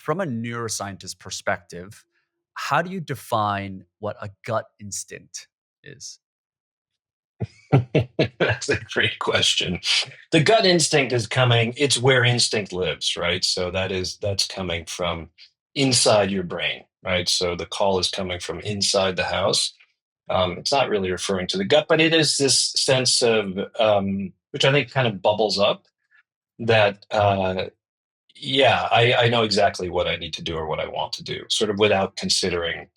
from a neuroscientist perspective, how do you define what a gut instinct is? That's a great question. The gut instinct is coming, it's where instinct lives, right? So that's coming from inside your brain, right? So the call is coming from inside the house. It's not really referring to the gut, but it is this sense of, which I think kind of bubbles up that, yeah, I know exactly what I need to do or what I want to do, sort of without considering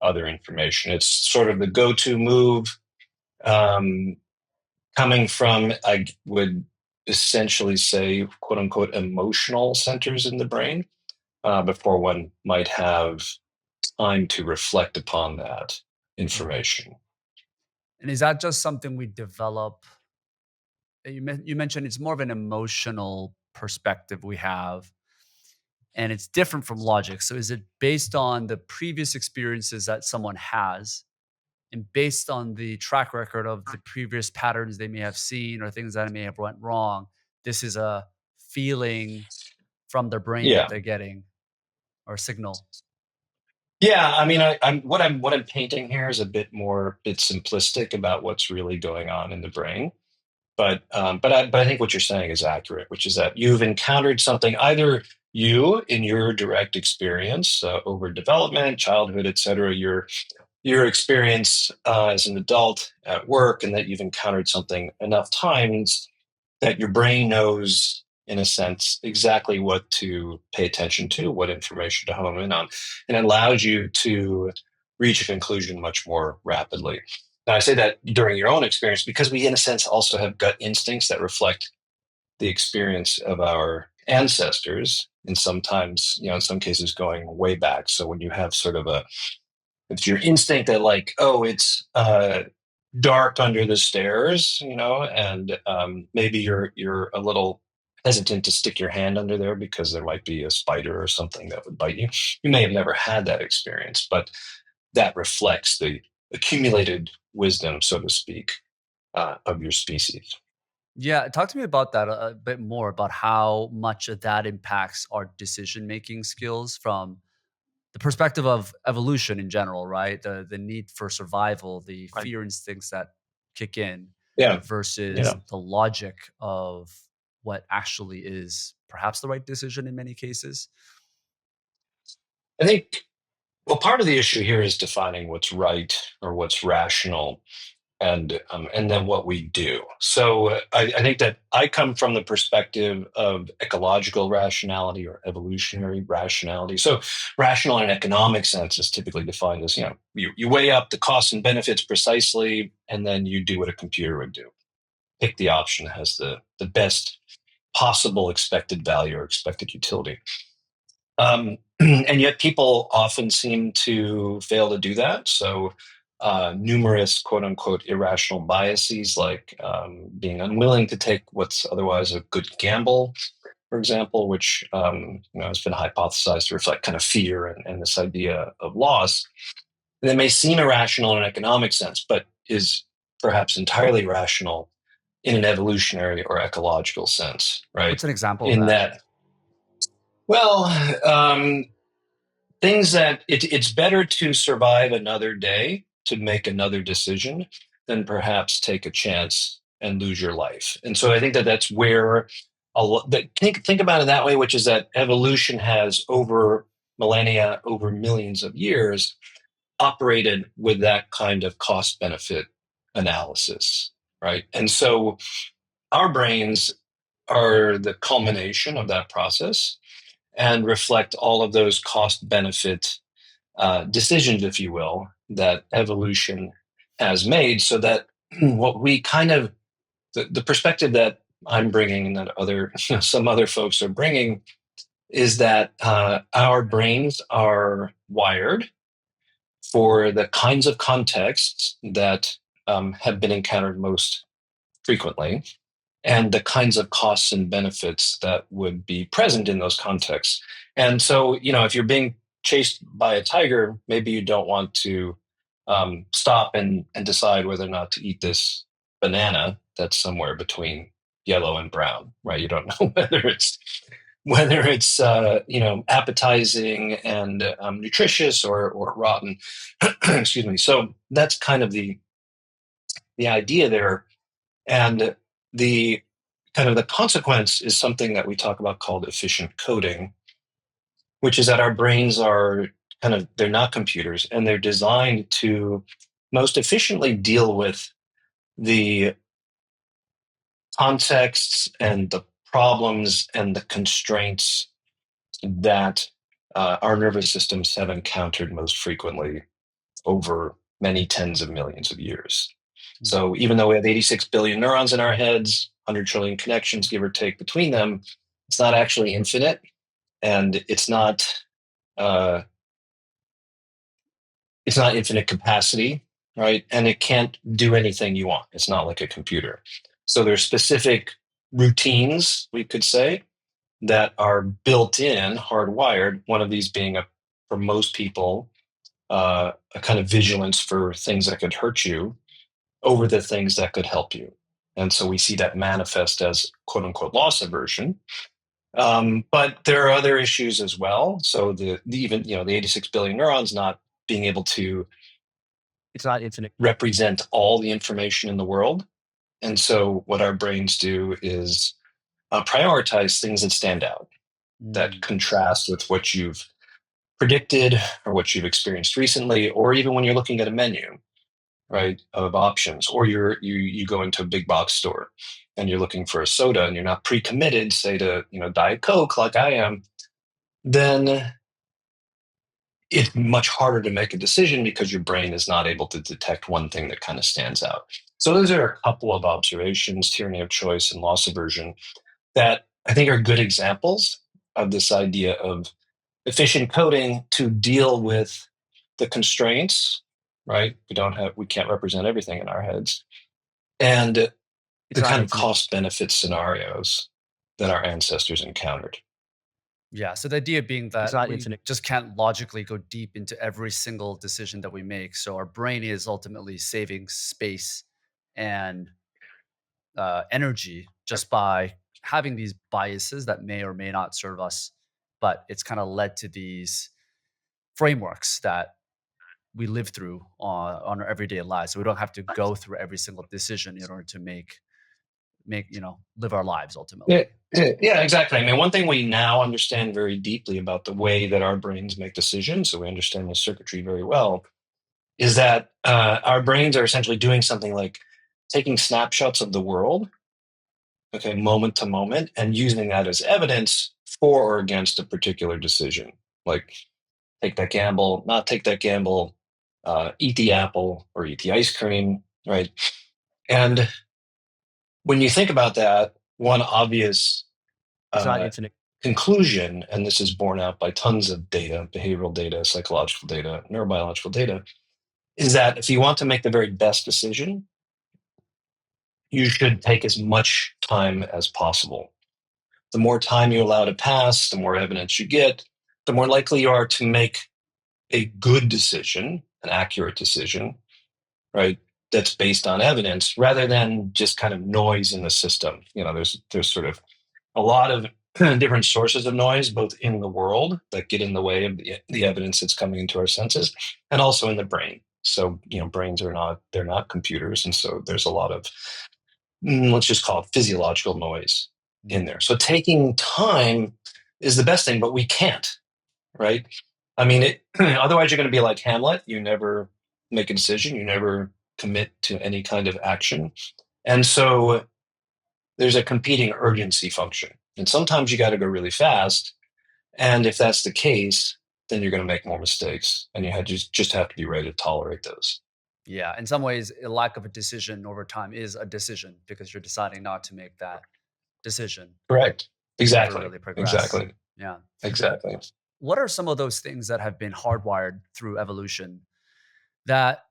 other information. It's sort of the go-to move. Um, Coming from, I would essentially say, quote unquote, emotional centers in the brain before one might have time to reflect upon that Mhm. information. And is that just something we develop? You mentioned it's more of an emotional perspective we have, and it's different from logic. So is it based on the previous experiences that someone has, and based on the track record of the previous patterns they may have seen or things that may have went wrong, this is a feeling from their brain that Yeah. they're getting or signal? Yeah, I mean, what I'm painting here is a bit simplistic about what's really going on in the brain. But I think what you're saying is accurate, which is that you've encountered something, either you in your direct experience over development, childhood, et cetera, your experience as an adult at work, and that you've encountered something enough times that your brain knows, in a sense, exactly what to pay attention to, what information to hone in on, and it allows you to reach a conclusion much more rapidly. Now, I say that during your own experience because we, in a sense, also have gut instincts that reflect the experience of our ancestors, and sometimes, in some cases, going way back. So when you have sort of it's your instinct that, like, oh, it's dark under the stairs, and maybe you're a little hesitant to stick your hand under there because there might be a spider or something that would bite you. You may have never had that experience, but that reflects the accumulated wisdom, so to speak, of your species. Yeah, talk to me about that a bit more about how much of that impacts our decision making skills from the perspective of evolution in general, right? The need for survival, the Right. fear instincts that kick in Yeah, versus yeah. the logic of what actually is perhaps the right decision in many cases. I think, well, part of the issue here is defining what's right or what's rational, and then what we do. So I think that I come from the perspective of ecological rationality or evolutionary rationality. So rational in an economic sense is typically defined as, you weigh up the costs and benefits precisely, and then you do what a computer would do. Pick the option that has the best possible expected value or expected utility. And yet people often seem to fail to do that. So numerous quote unquote irrational biases, like being unwilling to take what's otherwise a good gamble, for example, which has been hypothesized to reflect kind of fear and this idea of loss. And it may seem irrational in an economic sense, but is perhaps entirely rational in an evolutionary or ecological sense, right? What's an example of In that? that, well, things that it's better to survive another day to make another decision than perhaps take a chance and lose your life. And so I think that that's where think about it that way, which is that evolution has over millennia, over millions of years, operated with that kind of cost benefit analysis, right? And so our brains are the culmination of that process and reflect all of those cost benefit decisions, if you will, that evolution has made. So that what we kind of, the perspective that I'm bringing and that some other folks are bringing is that our brains are wired for the kinds of contexts that have been encountered most frequently, and the kinds of costs and benefits that would be present in those contexts. And so, if you're being chased by a tiger, maybe you don't want to stop and decide whether or not to eat this banana that's somewhere between yellow and brown, right? You don't know whether it's whether it's appetizing and nutritious or rotten. Excuse me. So that's kind of the idea there, and the kind of the consequence is something that we talk about called efficient coding, which is that our brains are they're not computers, and they're designed to most efficiently deal with the contexts and the problems and the constraints that our nervous systems have encountered most frequently over many tens of millions of years. Mm. So even though we have 86 billion neurons in our heads, 100 trillion connections, give or take, between them, it's not actually infinite, and uh, it's not infinite capacity, right? And it can't do anything you want. It's not like a computer. So there's specific routines, we could say, that are built in, hardwired. One of these being for most people, a kind of vigilance for things that could hurt you over the things that could help you. And so we see that manifest as quote unquote loss aversion. But there are other issues as well. So the even the 86 billion neurons not being able to it's not infinite represent all the information in the world. And so what our brains do is prioritize things that stand out, that Mm. contrast with what you've predicted or what you've experienced recently, or even when you're looking at a menu, right, of options, or you go into a big box store and you're looking for a soda and you're not pre-committed, say to Diet Coke like I am, then it's much harder to make a decision because your brain is not able to detect one thing that kind of stands out. So those are a couple of observations, tyranny of choice and loss aversion, that I think are good examples of this idea of efficient coding to deal with the constraints, right? We can't represent everything in our heads, and the kind of cost benefit scenarios that our ancestors encountered. Yeah. So the idea being It's that not we infinite. just can't logically go deep into every single decision that we make. So our brain is ultimately saving space and energy just by having these biases that may or may not serve us. But it's kind of led to these frameworks that we live through on our everyday lives. So we don't have to go through every single decision in order to live our lives Yeah, ultimately. yeah, exactly. I mean, one thing we now understand very deeply about the way that our brains make decisions, so we understand the circuitry very well, is that our brains are essentially doing something like taking snapshots of the world, okay, moment to moment, and using that as evidence for or against a particular decision. Like, take that gamble, not take that gamble, eat the apple or eat the ice cream, right? And when you think about that, one obvious It's not uh, infinite. conclusion, and this is borne out by tons of data, behavioral data, psychological data, neurobiological data, is that if you want to make the very best decision, you should take as much time as possible. The more time you allow to pass, the more evidence you get, the more likely you are to make a good decision, an accurate decision, right? That's based on evidence rather than just kind of noise in the system. There's sort of a lot of different sources of noise, both in the world that get in the way of the evidence that's coming into our senses, and also in the brain. So, brains they're not computers. And so there's a lot of, let's just call it physiological noise in there. Mm. So taking time is the best thing, but we can't, right? I mean, otherwise you're going to be like Hamlet. You never make a decision. You never commit to any kind of action. And so there's a competing urgency function. And sometimes you got to go really fast. And if that's the case, then you're going to make more mistakes. And just have to be ready to tolerate those. Yeah, in some ways, a lack of a decision over time is a decision because you're deciding not to make that decision Correct. and never Exactly. really progress. Exactly. Yeah. Exactly. What are some of those things that have been hardwired through evolution that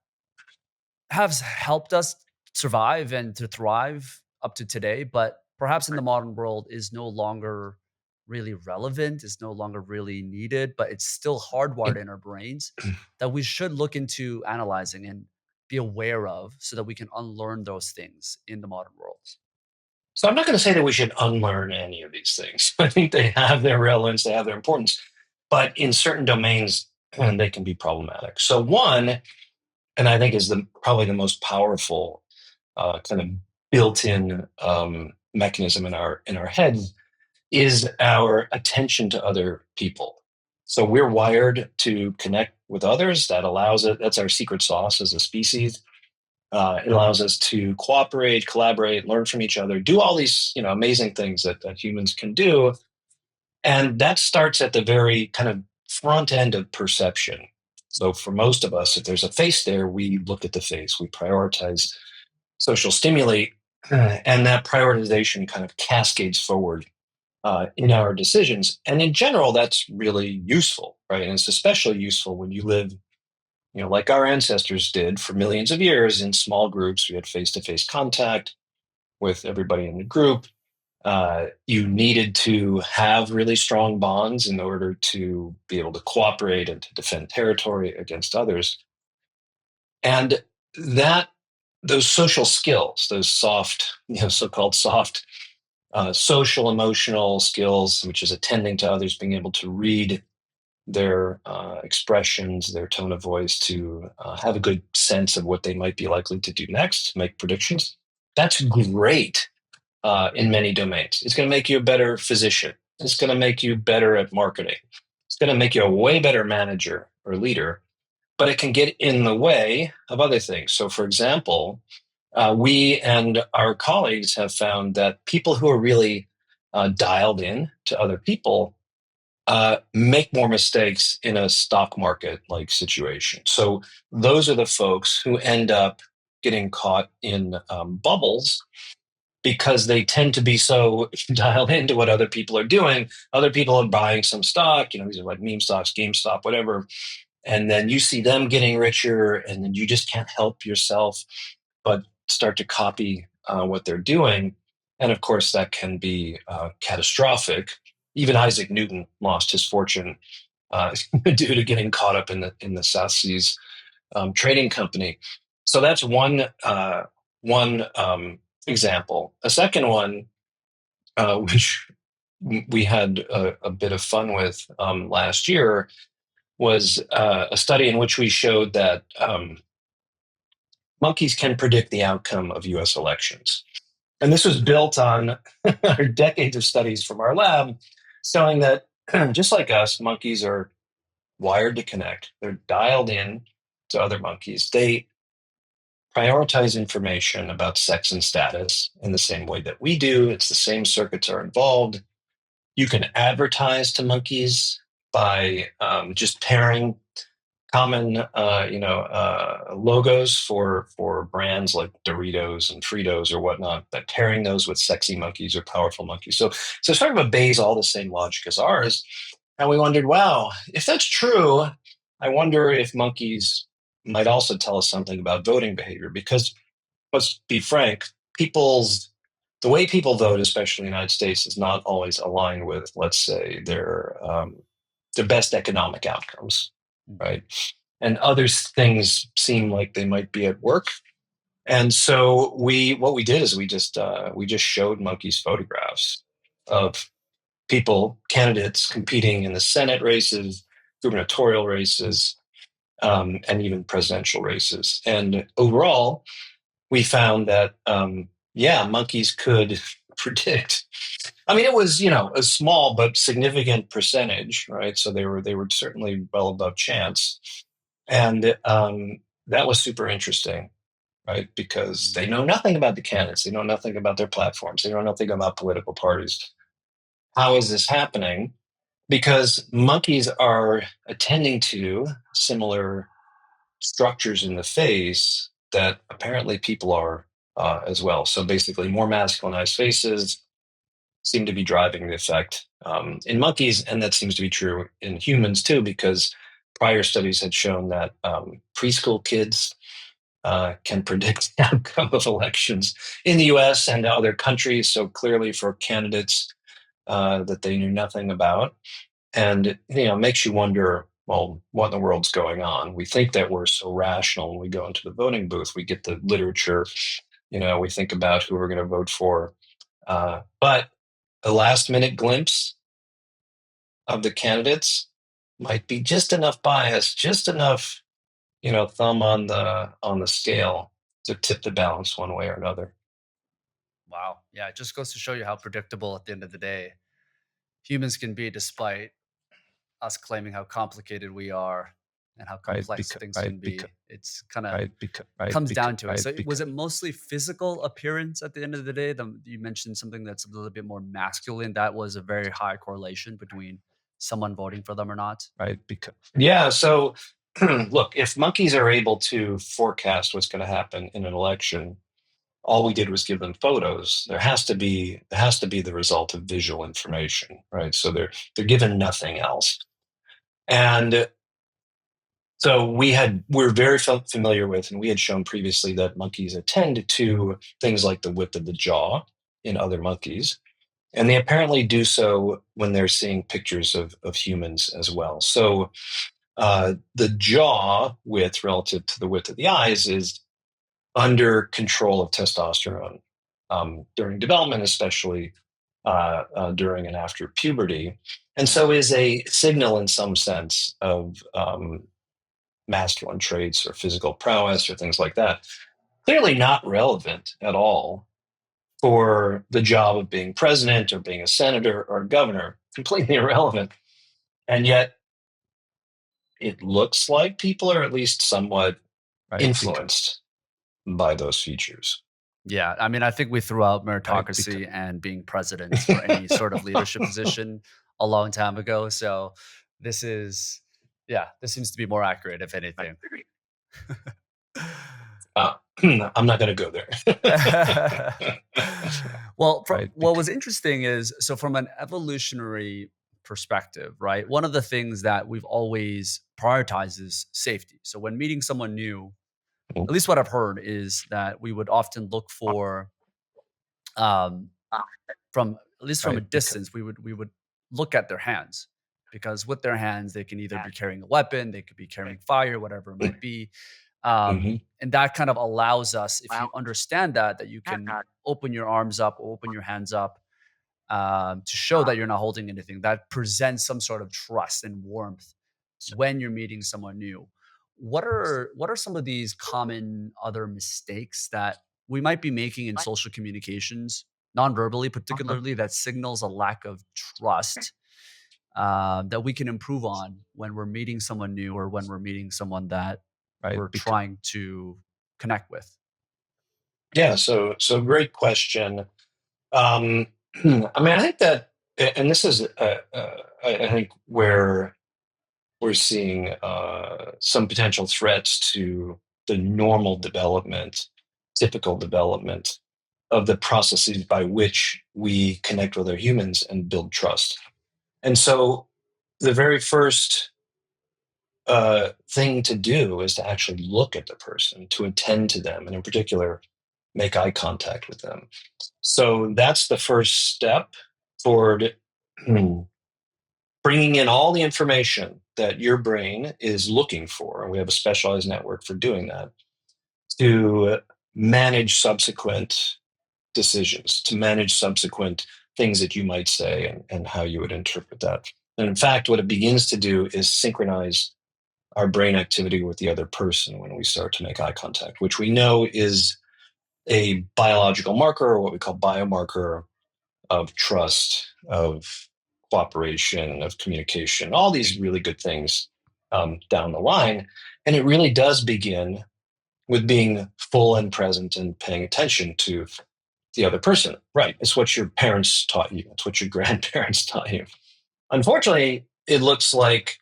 have helped us survive and to thrive up to today, but perhaps in the modern world is no longer really relevant, is no longer really needed, but it's still hardwired in our brains that we should look into analyzing and be aware of so that we can unlearn those things in the modern world? So I'm not going to say that we should unlearn any of these things. I think they have their relevance, they have their importance, but in certain domains, they can be problematic. So one, and I think is probably the most powerful kind of built-in mechanism in our heads, is our attention to other people. So we're wired to connect with others. That allows it. That's our secret sauce as a species. It allows us to cooperate, collaborate, learn from each other, do all these amazing things that humans can do. And that starts at the very kind of front end of perception. So for most of us, if there's a face there, we look at the face, we prioritize social stimuli, and that prioritization kind of cascades forward in our decisions. And in general, that's really useful, right? And it's especially useful when you live, like our ancestors did for millions of years in small groups. We had face to face contact with everybody in the group. You needed to have really strong bonds in order to be able to cooperate and to defend territory against others. And that those social skills, those soft, so-called soft social emotional skills, which is attending to others, being able to read their expressions, their tone of voice, to have a good sense of what they might be likely to do next, make predictions. That's great in many domains. It's going to make you a better physician. It's going to make you better at marketing. It's going to make you a way better manager or leader, but it can get in the way of other things. So, for example, we and our colleagues have found that people who are really dialed in to other people make more mistakes in a stock market like situation. So those are the folks who end up getting caught in bubbles because they tend to be so dialed into what other people are doing. Other people are buying some stock, these are like meme stocks, GameStop, whatever. And then you see them getting richer, and then you just can't help yourself but start to copy what they're doing. And of course, that can be catastrophic. Even Isaac Newton lost his fortune due to getting caught up in the South Seas trading company. So that's one example. A second one, which we had a bit of fun with last year, was a study in which we showed that monkeys can predict the outcome of US elections. And this was built on our decades of studies from our lab showing that just like us, monkeys are wired to connect. They're dialed in to other monkeys. They prioritize information about sex and status in the same way that we do. It's the same circuits are involved. You can advertise to monkeys by just pairing common logos for brands like Doritos and Fritos or whatnot, but pairing those with sexy monkeys or powerful monkeys. So sort of obeys all the same logic as ours. And we wondered, wow, if that's true, I wonder if monkeys might also tell us something about voting behavior. Because let's be frank, the way people vote, especially in the United States, is not always aligned with, let's say, their best economic outcomes, right? And other things seem like they might be at work. And so what we did is we just showed monkeys photographs of candidates competing in the Senate races, gubernatorial races, and even presidential races. And overall, we found that monkeys could predict. I mean, it was a small but significant percentage, right? So they were certainly well above chance, and that was super interesting, right? Because they know nothing about the candidates, they know nothing about their platforms, they know nothing about political parties. How is this happening? Because monkeys are attending to similar structures in the face that apparently people are as well. So basically, more masculinized faces seem to be driving the effect in monkeys, and that seems to be true in humans too, because prior studies had shown that preschool kids can predict the outcome of elections in the US and other countries. So clearly, for candidates that they knew nothing about. And it makes you wonder, well, what in the world's going on? We think that we're so rational when we go into the voting booth. We get the literature, we think about who we're going to vote for. But a last minute glimpse of the candidates might be just enough bias, just enough, thumb on the scale to tip the balance one way or another. Wow. Yeah, it just goes to show you how predictable at the end of the day humans can be, despite us claiming how complicated we are and how Right? complex Because things right can because be. It's kind of right because right comes because down to it. right So was because it mostly physical appearance at the end of the day? You mentioned something that's a little bit more masculine. That was a very high correlation between someone voting for them or not. right because yeah. So look, if monkeys are able to forecast what's going to happen in an election, all we did was give them photos. There has to be the result of visual information, right? So they're given nothing else. And so we're very familiar with, and we had shown previously that monkeys attend to things like the width of the jaw in other monkeys. And they apparently do so when they're seeing pictures of humans as well. So the jaw width relative to the width of the eyes is under control of testosterone during development, especially during and after puberty. And Mm. so is a signal in some sense of masculine traits or physical prowess or things like that. Clearly not relevant at all for the job of being president or being a senator or a governor, completely irrelevant. And yet it looks like people are at least somewhat Right. influenced by those features. Yeah, I mean, I think we threw out Right? Because meritocracy and being president or any sort of leadership position a long time ago. So this is, yeah, this seems to be more accurate, if anything. uh, I'm not going to go there. Well, Right? what was interesting is, so from an evolutionary perspective, right? One of the things that we've always prioritized is safety. So when meeting someone new, at least what I've heard is that we would often look for, um, from at least from a Right? Because distance, we would look at their hands, because with their hands they can either be carrying a weapon, they could be carrying fire, whatever it might be. mhm, And that kind of allows us, if you understand that you can open your arms up, open your hands up, to show that you're not holding anything. That presents some sort of trust and warmth when you're meeting someone new. What are some of these common other mistakes that we might be making in social communications, non-verbally, particularly, that signals a lack of trust, that we can improve on when we're meeting someone new or when we're meeting someone that right? we're Because trying to connect with? yeah. So great question. Um, I mean, I think that, and this is, I think where we're seeing some potential threats to the normal development, typical development of the processes by which we connect with other humans and build trust. And so, the very first thing to do is to actually look at the person, to attend to them, and in particular, make eye contact with them. So that's the first step toward bringing in all the information that your brain is looking for. And we have a specialized network for doing that, to manage subsequent decisions, to manage subsequent things that you might say, and how you would interpret that. And in fact, what it begins to do is synchronize our brain activity with the other person when we start to make eye contact, which we know is a biological marker, or what we call biomarker, of trust, of cooperation, of communication, all these really good things down the line. And it really does begin with being full and present and paying attention to the other person. Right. It's what your parents taught you, it's what your grandparents taught you. Unfortunately, it looks like,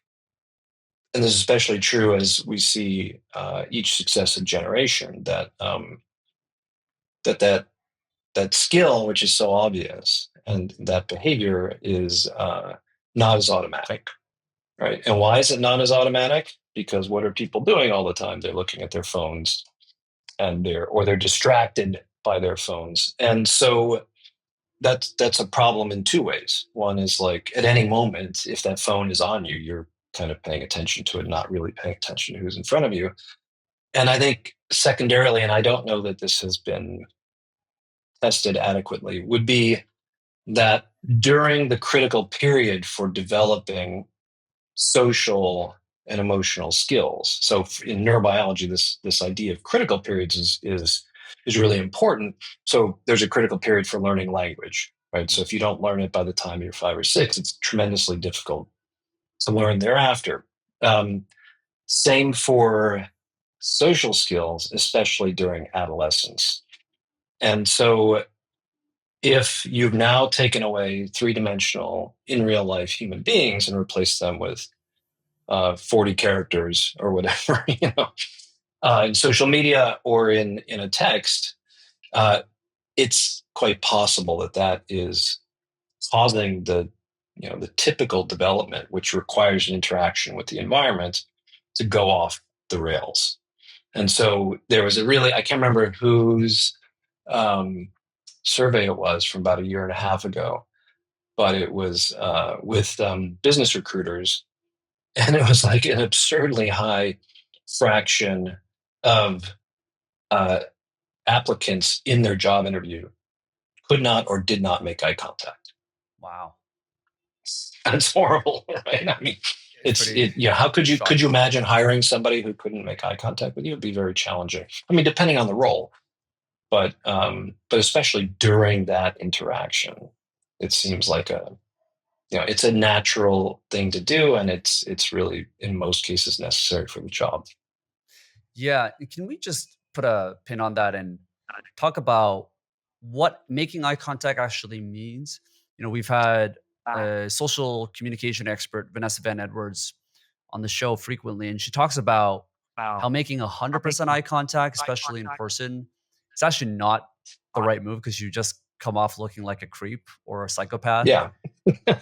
and this is especially true as we see each successive generation, that skill, which is so obvious, and that behavior is not as automatic, right? And why is it not as automatic? Because what are people doing all the time? They're looking at their phones, they're distracted by their phones, and so that's a problem in two ways. One is, like, at any moment, if that phone is on you, you're kind of paying attention to it, not really paying attention to who's in front of you. And I think secondarily, and I don't know that this has been tested adequately would be that during the critical period for developing social and emotional skills. So in neurobiology, this idea of critical periods is really important. So there's a critical period for learning language, right? So if you don't learn it by the time you're 5 or 6, it's tremendously difficult to learn thereafter. Um, Same for social skills, especially during adolescence. And so if you've now taken away three-dimensional in real life human beings and replaced them with 40 characters or whatever, in social media or in a text, uh, it's quite possible that that is causing the typical development, which requires an interaction with the environment, to go off the rails. And so there was a really, I can't remember whose um, survey it was from about a year and a half ago, but it was with business recruiters, and it was like an absurdly high fraction of uh, applicants in their job interview could not or did not make eye contact. Wow. That's horrible, right? I mean, It's pretty yeah. How could you shocking. imagine hiring somebody who couldn't make eye contact with you? It'd be very challenging. I mean, depending on the role, but especially during that interaction, it seems like it's a natural thing to do, and it's really in most cases necessary for the job. Yeah, can we just put a pin on that and talk about what making eye contact actually means? We've had a social communication expert, Vanessa Van Edwards, on the show frequently, and she talks about how making 100% eye contact, especially in person, is actually not the right move because you just come off looking like a creep or a psychopath. Yeah. All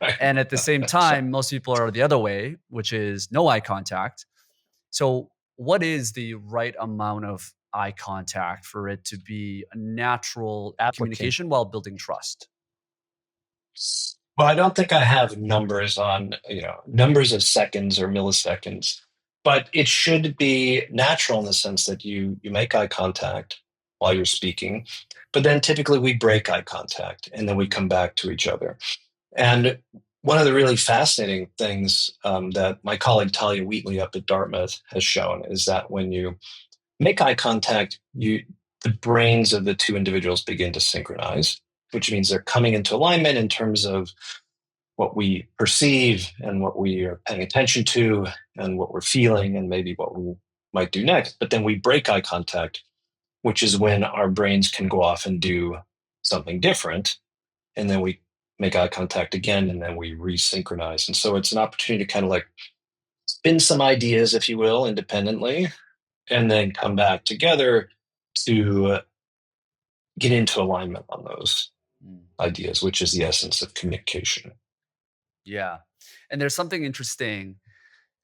right. And at the same time, most people are the other way, which is no eye contact. So, what is the right amount of eye contact for it to be a natural Applicant. communication while building trust? Well, I don't think I have numbers on, numbers of seconds or milliseconds, but it should be natural in the sense that you make eye contact while you're speaking, but then typically we break eye contact and then we come back to each other. And one of the really fascinating things that my colleague Talia Wheatley up at Dartmouth has shown is that when you make eye contact, the brains of the two individuals begin to synchronize, which means they're coming into alignment in terms of what we perceive and what we are paying attention to and what we're feeling and maybe what we might do next. But then we break eye contact, which is when our brains can go off and do something different. And then we make eye contact again and then we resynchronize. And so it's an opportunity to kind of like spin some ideas, if you will, independently, and then come back together to get into alignment on those Mm, ideas, which is the essence of communication. yeah. And there's something interesting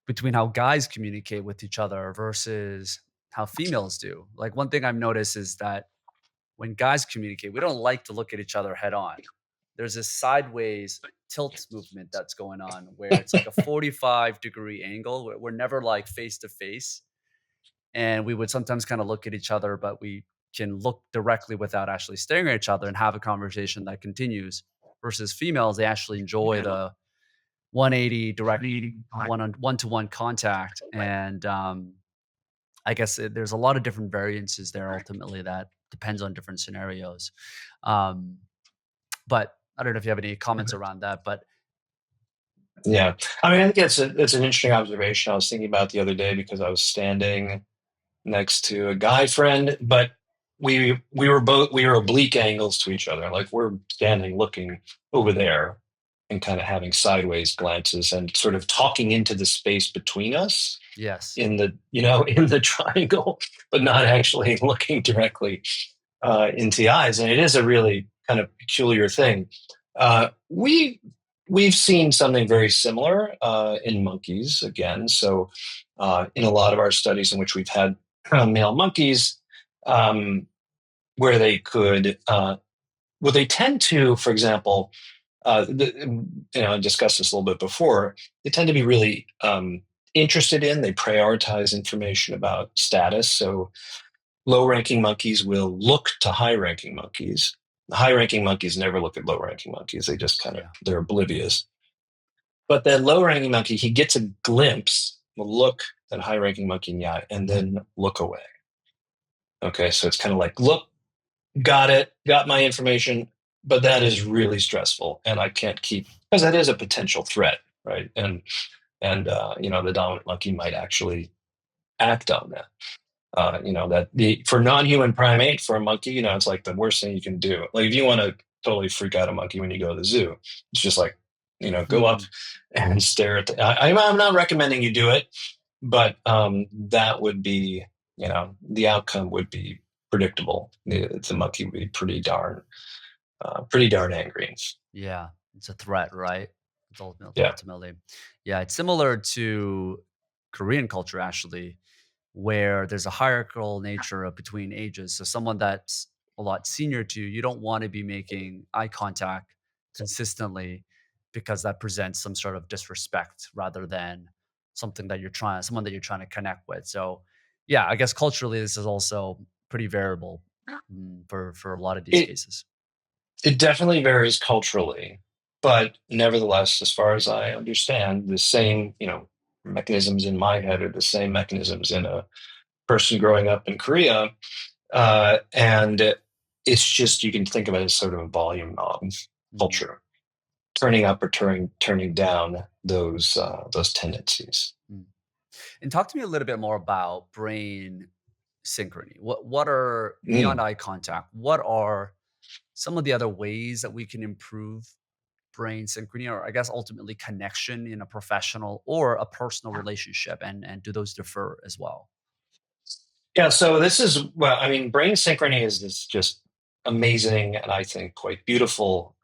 between how guys communicate with each other versus how females do. Like, one thing I've noticed is that when guys communicate, we don't like to look at each other head on. There's this sideways tilt movement that's going on where it's like a 45-degree angle. We're never like face to face. And we would sometimes kind of look at each other, but we can look directly without actually staring at each other and have a conversation that continues. Versus females, they actually enjoy the 180 direct one-to-one contact. And I guess there's a lot of different variances there ultimately that depends on different scenarios. Um, but I don't know if you have any comments around that, but Yeah. I mean, I think it's an interesting observation I was thinking about the other day because I was standing next to a guy friend, but we were oblique angles to each other. Like we're standing looking over there and kind of having sideways glances and sort of talking into the space between us yes. in the in the triangle, but not actually looking directly into the eyes. And it is a really kind of peculiar thing. We've seen something very similar in monkeys again. So in a lot of our studies in which we've had male monkeys, um, where they could, well, they tend to, for example, I discussed this a little bit before. They tend to be really interested in. They prioritize information about status. So Low-ranking monkeys will look to high-ranking monkeys. The high-ranking monkeys never look at low-ranking monkeys. They just Yeah. they're oblivious. But that low-ranking monkey, he gets a glimpse, will look that high-ranking monkey in the eye, and then look away. Okay, so it's kind of like, look, got it, got my information, but that is really stressful, and I can't keep, because that is a potential threat, right? And the dominant monkey might actually act on that. That the for non-human primate, for a monkey, it's like the worst thing you can do. Like if you want to totally freak out a monkey when you go to the zoo, it's just like, go up Hmm. and stare at I'm not recommending you do it, but that would be, the outcome would be predictable. The monkey would be pretty darn angry. Yeah, it's a threat, right? It's Yeah. ultimately. Yeah, it's similar to Korean culture actually, where there's a hierarchical nature of between ages. So someone that's a lot senior to you, you don't want to be making eye contact consistently because that presents some sort of disrespect rather than someone that you're trying to connect with. So yeah, I guess culturally this is also pretty variable for a lot of these It cases. it definitely varies culturally, but nevertheless, as far as I understand, the same, mechanisms in my head are the same mechanisms in a person growing up in Korea. And it's just, you can think of it as sort of a volume knob Mhm. culture, turning up or turning down those tendencies. Mm. And talk to me a little bit more about brain synchrony. What are beyond Mm. eye contact? What are some of the other ways that we can improve brain synchrony, or I guess ultimately connection in a professional or a personal relationship, and do those differ as well? Yeah, so this is, well, I mean, brain synchrony is this just amazing and I think quite beautiful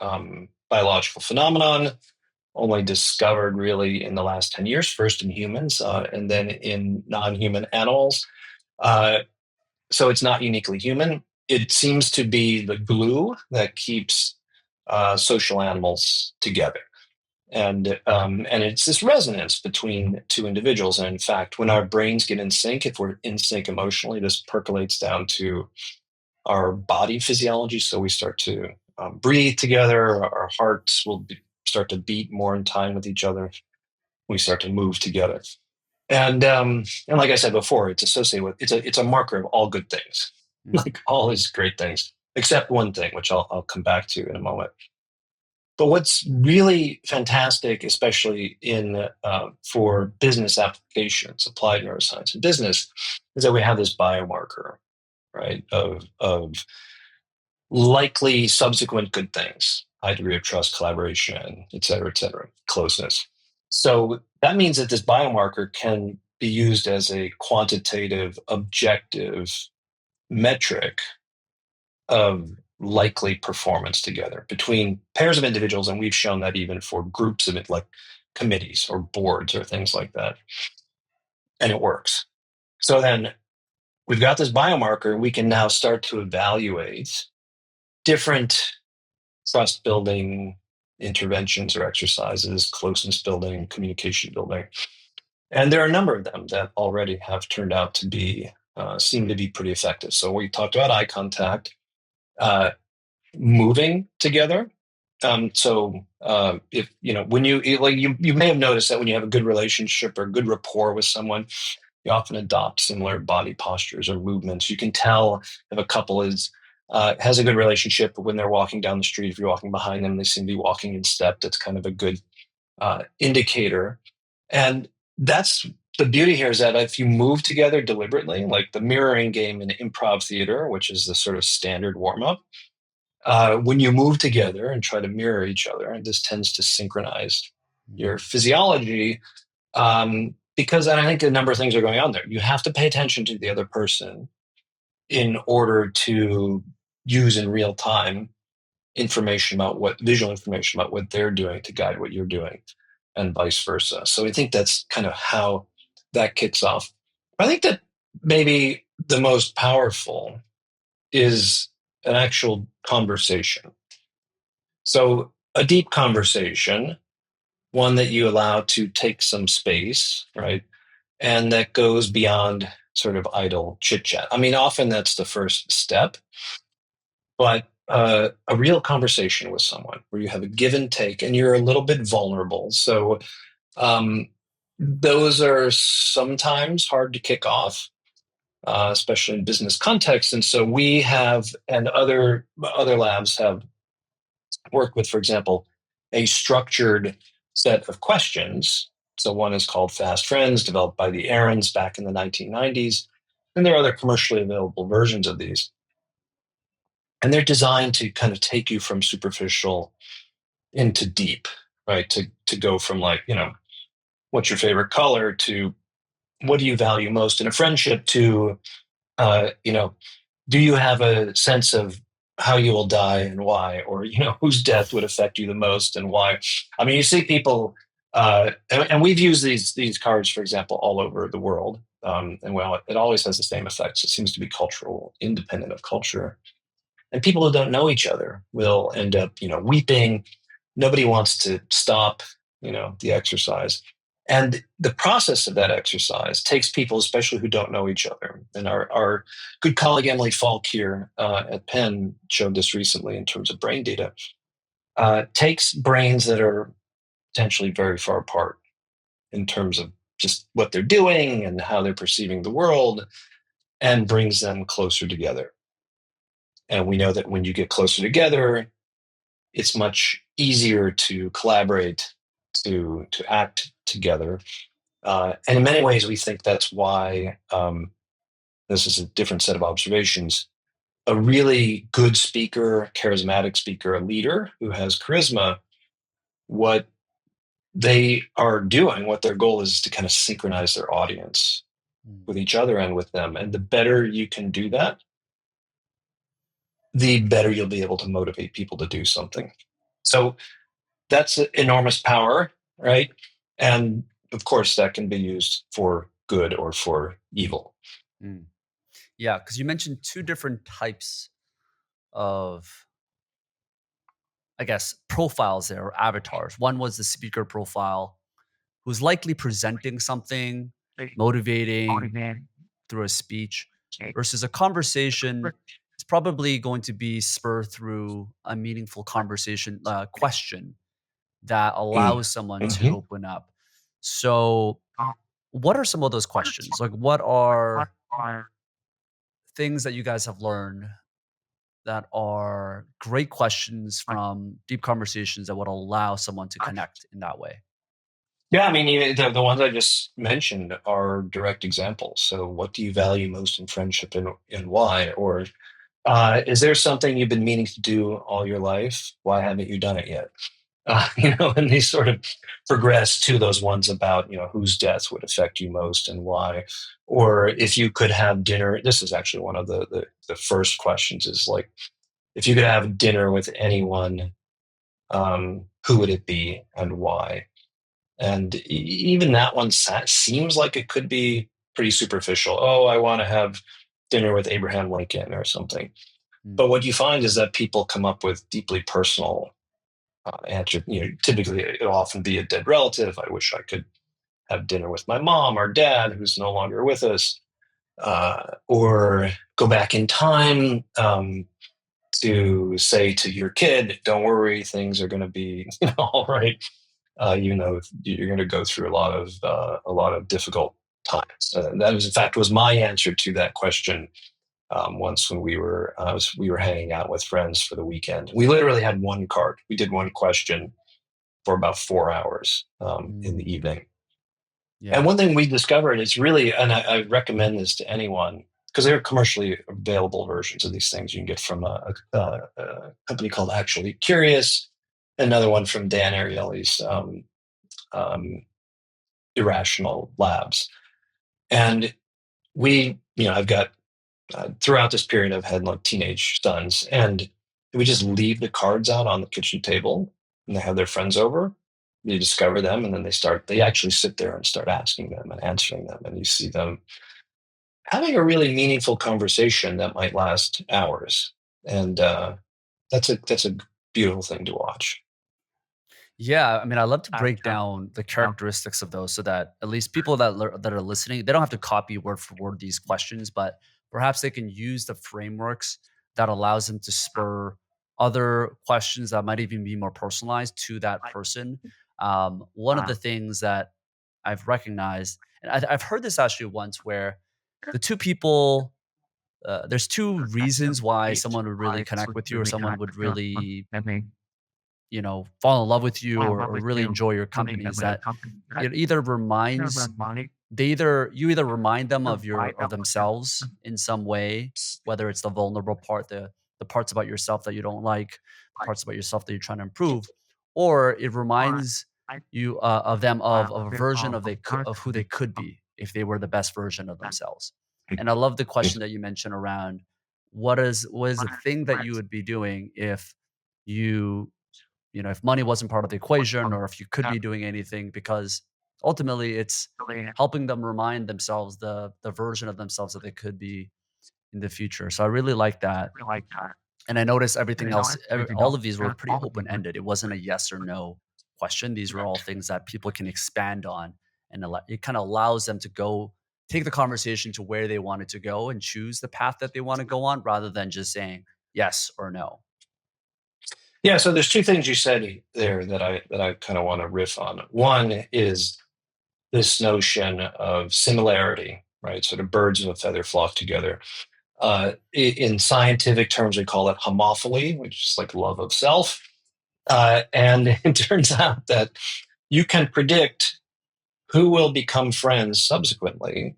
biological phenomenon, only discovered really in the last 10 years, first in humans and then in non-human animals. Uh, so it's not uniquely human. It seems to be the glue that keeps social animals together. And it's this resonance between two individuals. And in fact, when our brains get in sync, if we're in sync emotionally, this percolates down to our body physiology. So we start to breathe together. Our hearts will start to beat more in time with each other. We start to move together. And like I said before, it's associated with, it's a marker of all good things, Mm, like all these great things, except one thing, which I'll come back to in a moment. But what's really fantastic, especially in for business applications, applied neuroscience and business, is that we have this biomarker, right, of likely subsequent good things, high degree of trust, collaboration, et cetera, closeness. So that means that this biomarker can be used as a quantitative, objective metric of likely performance together between pairs of individuals. And we've shown that even for groups of it, like committees or boards or things like that. And it works. So then we've got this biomarker. We can now start to evaluate different trust building interventions or exercises, closeness building, communication building. And there are a number of them that already have turned out to be, seem to be pretty effective. So we talked about eye contact, uh, moving together. If when you may have noticed that when you have a good relationship or good rapport with someone, you often adopt similar body postures or movements. You can tell if a couple is has a good relationship when they're walking down the street. If you're walking behind them, they seem to be walking in step. That's kind of a good indicator. And that's the beauty here, is that if you move together deliberately, like the mirroring game in improv theater, which is the sort of standard warm up, when you move together and try to mirror each other, this tends to synchronize your mm, physiology. Because I think a number of things are going on there. You have to pay attention to the other person in order to use in real time information about visual information about what they're doing to guide what you're doing, and vice versa. So I think that's kind of how that kicks off. I think that maybe the most powerful is an actual conversation. So a deep conversation, one that you allow to take some space, right? And that goes beyond sort of idle chit chat. I mean, often that's the first step, but a real conversation with someone where you have a give and take and you're a little bit vulnerable. So um, those are sometimes hard to kick off, especially in business context. And so we have, and other labs have worked with, for example, a structured set of questions. So one is called Fast Friends, developed by the Aarons back in the 1990s. And there are other commercially available versions of these. And they're designed to kind of take you from superficial into deep, right? To go from like, what's your favorite color to what do you value most in a friendship to, uh, you know, do you have a sense of how you will die and why, or whose death would affect you the most and why? I mean, you see people, and we've used these cards, for example, all over the world, and well, it always has the same effects. It seems to be cultural, independent of culture, and people who don't know each other will end up, weeping. Nobody wants to stop, the exercise. And the process of that exercise takes people, especially who don't know each other. And our good colleague Emily Falk here at Penn showed this recently in terms of brain data. Takes brains that are potentially very far apart in terms of just what they're doing and how they're perceiving the world, and brings them closer together. And we know that when you get closer together, it's much easier to collaborate, to act together. And in many ways, we think that's why this is a different set of observations. A really good speaker, charismatic speaker, a leader who has charisma, what they are doing, what their goal is to kind of synchronize their audience Mm. with each other and with them. And the better you can do that, the better you'll be able to motivate people to do something. So that's enormous power, right? And of course, that can be used for good or for evil. Mm. Yeah, because you mentioned two different types of, I guess, profiles there or avatars. One was the speaker profile, who's likely presenting something motivating through a speech, versus a conversation is probably going to be spurred through a meaningful conversation question that Mm. allows someone to Mhm. open up. So, what are some of those questions? Like, what are things that you guys have learned that are great questions from deep conversations that would allow someone to connect in that way? Yeah, I mean, the ones I just mentioned are direct examples. So, what do you value most in friendship, and why? Or is there something you've been meaning to do all your life? Why haven't you done it yet? And these sort of progress to those ones about, whose death would affect you most and why. Or if you could have dinner, this is actually one of the first questions is like, if you could have dinner with anyone, who would it be and why? And even that one seems like it could be pretty superficial. Oh, I want to have dinner with Abraham Lincoln or something. Mm, But what you find is that people come up with deeply personal answer. Typically it'll often be a dead relative. I wish I could have dinner with my mom or dad who's no longer with us, or go back in time, to say to your kid, "Don't worry, things are going to be all right." Even though you're going to go through a lot of difficult times. That was, in fact, was my answer to that question. Once when we were hanging out with friends for the weekend, we literally had one card. We did one question for about 4 hours in mm, the evening. And yeah. one thing we discovered is really, and I recommend this to anyone because there are commercially available versions of these things you can get from a company called Actually Curious, another one from Dan Ariely's um, Irrational Labs. And I've got throughout this period, I've had like teenage sons, and we just leave the cards out on the kitchen table, and they have their friends over. You discover them, and then they actually sit there and start asking them and answering them, and you see them having a really meaningful conversation that might last hours, and that's a beautiful thing to watch. Yeah, I mean, I love to break down the characteristics of those so that at least people that are listening, they don't have to copy word for word these questions, but perhaps they can use the frameworks that allows them to spur other questions that might even be more personalized to that person. One of the things that I've recognized, and I've heard this actually once, where the two people, there's two reasons why someone would really connect with you, or someone would really, fall in love with you, or really enjoy your company, is that it either reminds they either you either remind them of themselves in some way, whether it's the vulnerable part, the parts about yourself that you don't like, the parts about yourself that you're trying to improve, or it reminds you of them of a version of who they could be if they were the best version of themselves. And I love the question that you mentioned around what is the thing that you would be doing if you if money wasn't part of the equation, or if you could be doing anything, because ultimately it's helping them remind themselves the version of themselves that they could be in the future. So I really like that. And I noticed everything else, all of these were pretty open ended. It wasn't a yes or no question. These were all things that people can expand on, and it kind of allows them to go take the conversation to where they want it to go and choose the path that they want to go on, rather than just saying yes or no. Yeah, so there's two things you said there that I kind of want to riff on. One is this notion of similarity, right? Sort of birds of a feather flock together. In scientific terms, we call it homophily, which is like love of self. And it turns out that you can predict who will become friends subsequently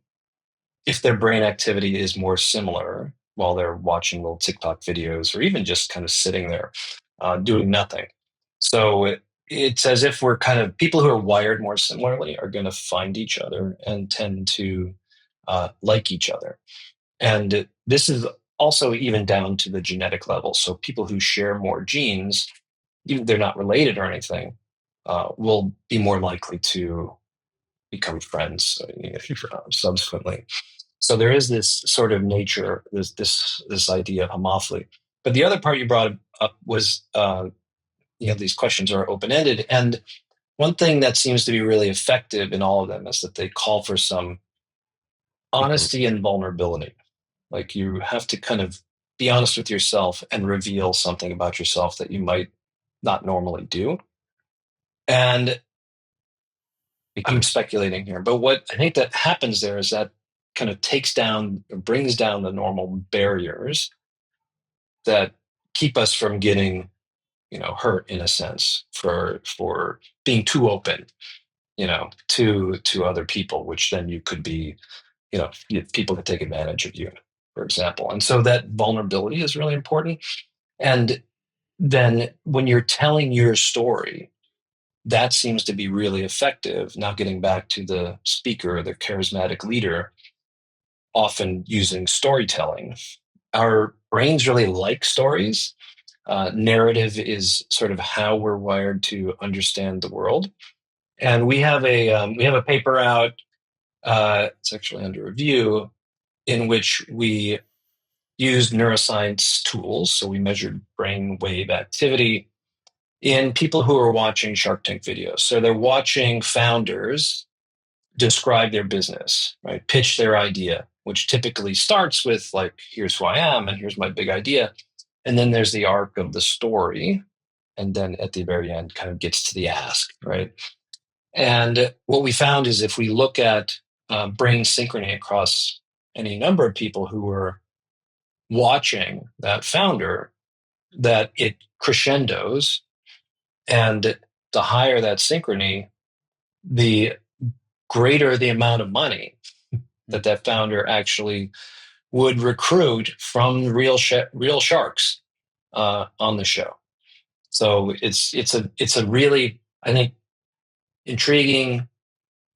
if their brain activity is more similar while they're watching little TikTok videos, or even just kind of sitting there doing nothing. So it's as if we're kind of people who are wired more similarly are going to find each other and tend to like each other. And this is also even down to the genetic level. So people who share more genes, even if they're not related or anything, will be more likely to become friends subsequently. So there is this sort of nature, this idea of homophily. But the other part you brought up was, these questions are open ended, and one thing that seems to be really effective in all of them is that they call for some honesty and vulnerability. Like you have to kind of be honest with yourself and reveal something about yourself that you might not normally do. And I'm speculating here, but what I think that happens there is that kind of takes down or brings down the normal barriers that keep us from getting, hurt in a sense for being too open, to other people, which then you could be, people could take advantage of you, for example. And so that vulnerability is really important. And then when you're telling your story, that seems to be really effective. Now, getting back to the speaker, the charismatic leader, often using storytelling. Our brains really like stories. Narrative is sort of how we're wired to understand the world. And we have a paper out. It's actually under review, in which we used neuroscience tools. So we measured brain wave activity in people who are watching Shark Tank videos. So they're watching founders describe their business, right? Pitch their idea, which typically starts with like, here's who I am and here's my big idea. And then there's the arc of the story. And then at the very end kind of gets to the ask, right? And what we found is if we look at brain synchrony across any number of people who were watching that founder, that it crescendos, and the higher that synchrony, the greater the amount of money that founder actually would recruit from real sharks on the show. So it's a really, I think, intriguing,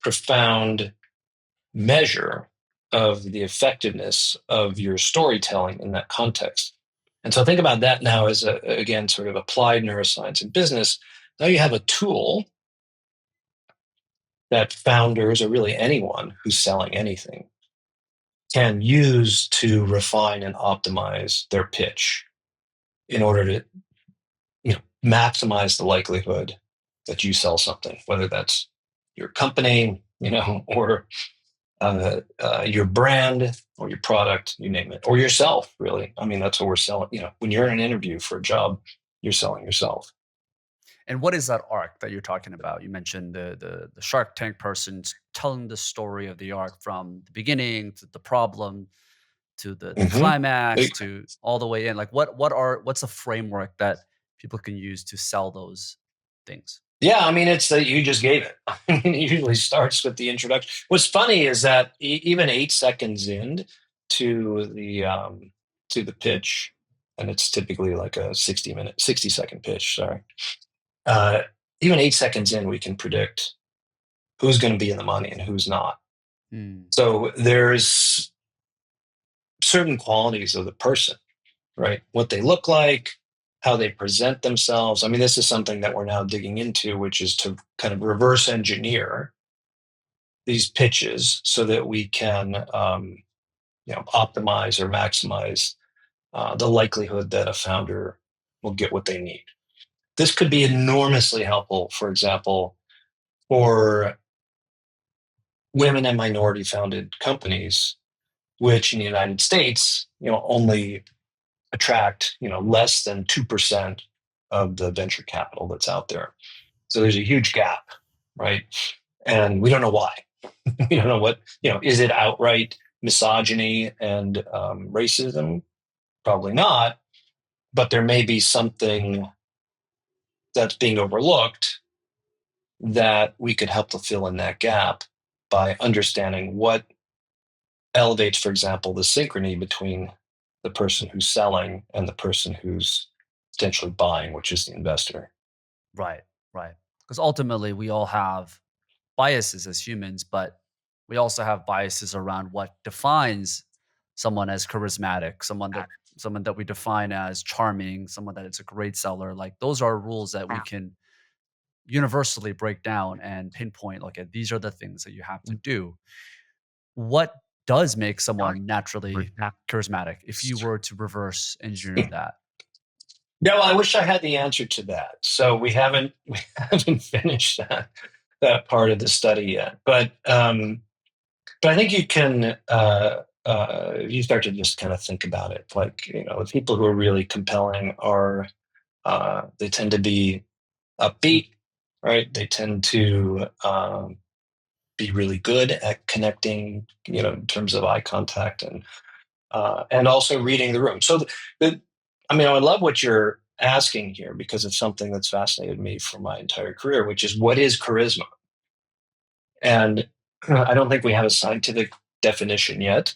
profound measure of the effectiveness of your storytelling in that context. And so think about that now as again sort of applied neuroscience in business. Now you have a tool that founders, or really anyone who's selling anything, can use to refine and optimize their pitch in order to maximize the likelihood that you sell something, whether that's your company, or your brand or your product, you name it, or yourself, really. I mean, that's what we're selling. When you're in an interview for a job, you're selling yourself. And what is that arc that you're talking about? You mentioned the Shark Tank person telling the story of the arc from the beginning to the problem to the hmm climax to all the way in. Like what's a framework that people can use to sell those things? Yeah, I mean, it's that you just gave it. I mean, it usually starts with the introduction. What's funny is that even 8 seconds in to the um, to the pitch, and it's typically like a 60-second pitch. Sorry, uh, even 8 seconds in, we can predict who's going to be in the money and who's not. Mm, So there's certain qualities of the person, right? What they look like, how they present themselves. I mean, this is something that we're now digging into, which is to kind of reverse engineer these pitches so that we can, optimize or maximize the likelihood that a founder will get what they need. This could be enormously helpful, for example, for women and minority founded companies, which in the United States, only attract, less than 2% of the venture capital that's out there. So there's a huge gap, right? And we don't know why. We don't know is it outright misogyny and racism? Probably not, but there may be something that's being overlooked that we could help to fill in that gap by understanding what elevates, for example, the synchrony between the person who's selling and the person who's potentially buying, which is the investor. right, right. Because ultimately we all have biases as humans, but we also have biases around what defines someone as charismatic, someone that we define as charming, someone that is a great seller. Like those are rules that we can universally break down and pinpoint. Like these are the things that you have to do. What does make someone naturally charismatic if you were to reverse engineer that? No, I wish I had the answer to that. So we haven't finished that part of the study yet. But I think you can you start to just kind of think about it. Like, the people who are really compelling are they tend to be upbeat, right? They tend to be really good at connecting, in terms of eye contact and also reading the room. So, I mean, I love what you're asking here because it's something that's fascinated me for my entire career, which is what is charisma? And I don't think we have a scientific definition yet.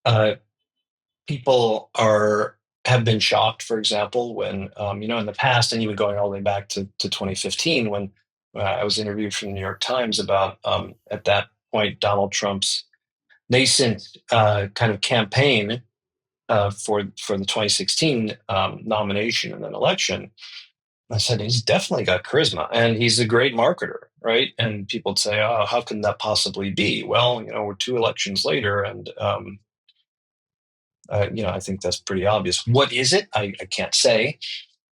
Uh, People have been shocked, for example, when in the past, and even going all the way back to 2015, when I was interviewed from the New York Times about at that point Donald Trump's nascent kind of campaign for the 2016 nomination and then election. I said he's definitely got charisma and he's a great marketer, right? And people would say, "Oh, how can that possibly be?" Well, we're 2 elections later, and I think that's pretty obvious. What is it? I can't say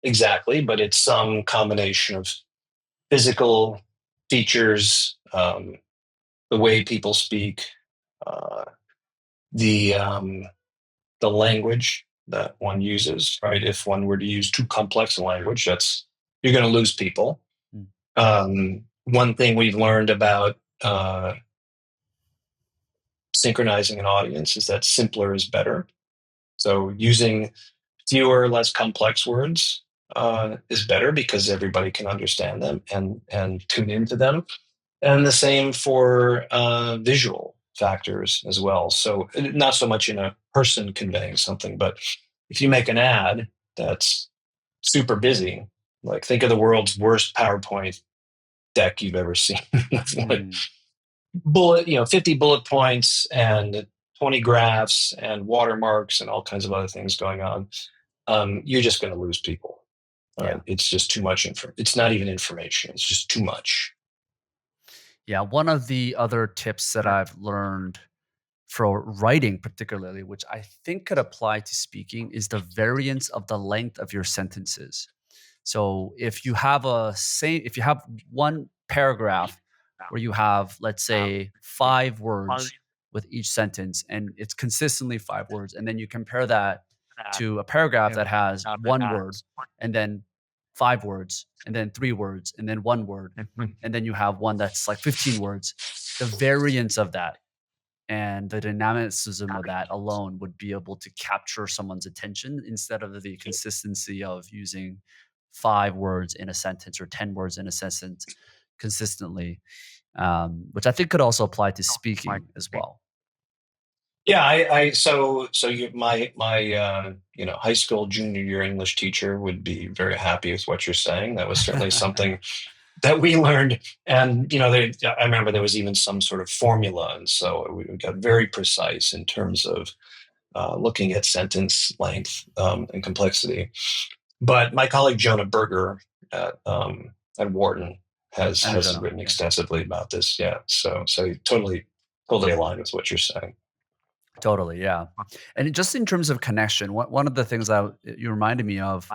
exactly, but it's some combination of physical features, the way people speak, uh, the the language that one uses. Right? If one were to use too complex a language, that's you're going to lose people. Mm, One thing we've learned about synchronizing an audience is that simpler is better. So using fewer, less complex words is better because everybody can understand them and tune into them. And the same for visual factors as well. So not so much in a person conveying something, but if you make an ad that's super busy, like think of the world's worst PowerPoint deck you've ever seen. Like mm, 50 bullet points and 20 graphs and watermarks and all kinds of other things going on. You're just going to lose people. yeah. It's just too much info. It's not even information. It's just too much. Yeah. One of the other tips that I've learned for writing, particularly, which I think could apply to speaking, is the variance of the length of your sentences. So if you have one paragraph where you have, let's say, 5 words with each sentence, and it's consistently 5 words, and then you compare that to a paragraph that has 1 word, and then 5 words, and then 3 words, and then 1 word, and then you have one that's like 15 words, the variance of that and the dynamicism of that alone would be able to capture someone's attention instead of the consistency of using 5 words in a sentence or 10 words in a sentence consistently, which I think could also apply to speaking as well. Yeah, my high school junior year English teacher would be very happy with what you're saying. That was certainly something that we learned. And I remember there was even some sort of formula, and so we got very precise in terms of looking at sentence length and complexity. But my colleague Jonah Berger at Wharton I know has Jonah. written Yeah, extensively about this. Yeah, so totally aligned with what you're saying. totally. Yeah. And just in terms of connection, one of the things that you reminded me of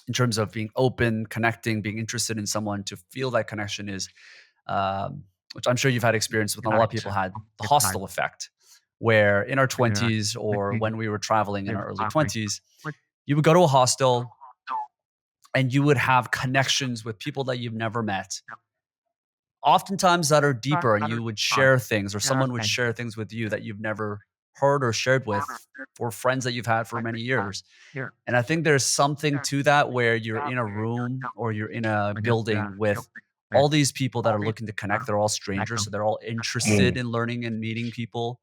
in terms of being open, connecting, being interested in someone to feel that connection is, which I'm sure you've had experience with, and a lot of people had the hostel effect, where in our 20s or when we were traveling in our early 20s, you would go to a hostel and you would have connections with people that you've never met, oftentimes that are deeper, and you would share things, or someone would share things with you that you've never heard or shared with, for friends that you've had for many years. And I think there's something to that where you're in a room or you're in a building with all these people that are looking to connect. They're all strangers, so they're all interested Mm. in learning and meeting people.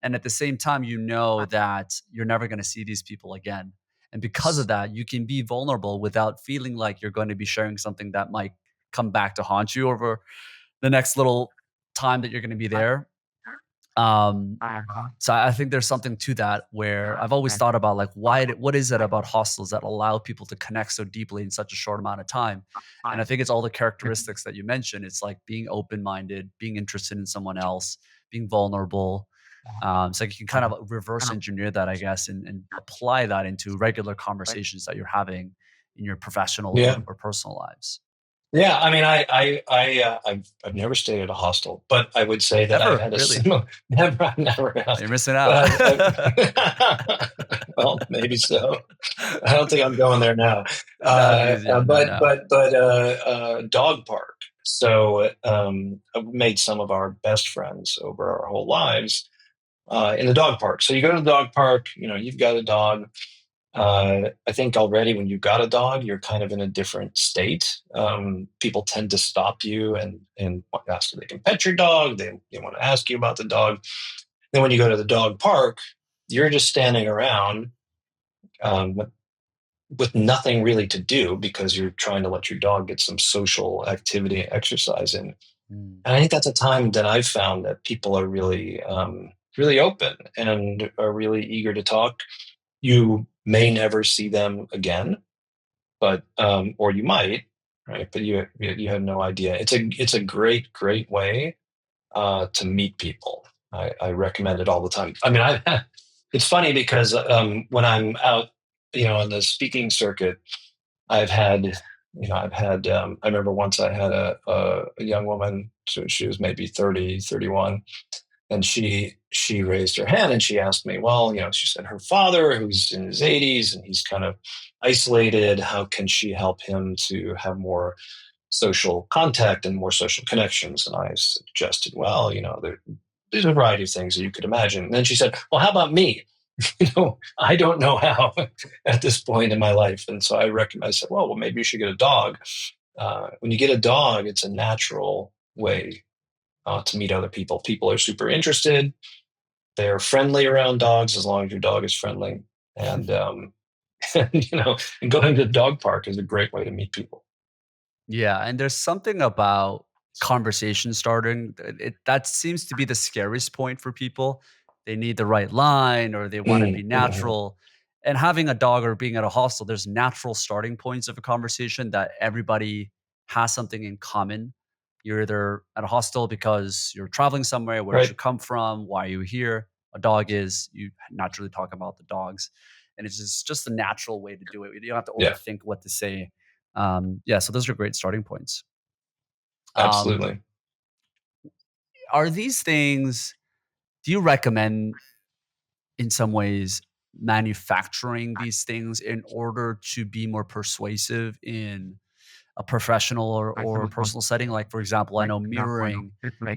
And at the same time, you know that you're never going to see these people again. And because of that, you can be vulnerable without feeling like you're going to be sharing something that might come back to haunt you over the next little time that you're going to be there. Um, so I think there's something to that where I've always thought about, like, what is it about hostels that allow people to connect so deeply in such a short amount of time? And I think it's all the characteristics that you mentioned. It's like being open-minded, being interested in someone else, being vulnerable. So you can kind of reverse engineer that, I guess, and apply that into regular conversations that you're having in your professional Yeah. or personal lives. Yeah, I mean, I've never stayed at a hostel, but I would say that I've Ever, had a really? similar. Never have, You're missing out. but well, maybe so. I don't think I'm going there now. Not because, yeah, not now. Dog park. So I've made some of our best friends over our whole lives in the dog park. So you go to the dog park, you've got a dog. I think already when you've got a dog, you're kind of in a different state. People tend to stop you and ask if they can pet your dog. They want to ask you about the dog. Then when you go to the dog park, you're just standing around with nothing really to do because you're trying to let your dog get some social activity and exercise in. Mm, And I think that's a time that I've found that people are really, really open and are really eager to talk. You may never see them again, but or you might, right? But you have no idea. It's a great way to meet people. I recommend it all the time. I mean, it's funny because when I'm out, on the speaking circuit, I've had, I remember once I had a young woman, so she was maybe 30, 31, and she raised her hand and she asked me, well, she said her father, who's in his 80s and he's kind of isolated, how can she help him to have more social contact and more social connections? And I suggested, well, there's a variety of things that you could imagine. And then she said, well, how about me? I don't know how at this point in my life. And so I said, well, maybe you should get a dog. When you get a dog, it's a natural way to meet other people. People are super interested. They're friendly around dogs as long as your dog is friendly. And, and going to the dog park is a great way to meet people. yeah, and there's something about conversation starting, that seems to be the scariest point for people. They need the right line or they wanna be Mhm. natural, and having a dog or being at a hostel, there's natural starting points of a conversation that everybody has something in common. You're either at a hostel because you're traveling somewhere, where did you Right. come from, why are you here? A dog is, you naturally talk about the dogs, and it's just a natural way to do it. You don't have to Yeah. overthink what to say. Yeah, so those are great starting points. Um, Absolutely. are these things do you recommend in some ways manufacturing these things in order to be more persuasive in a professional or personal setting? Like, for example, I know mirroring,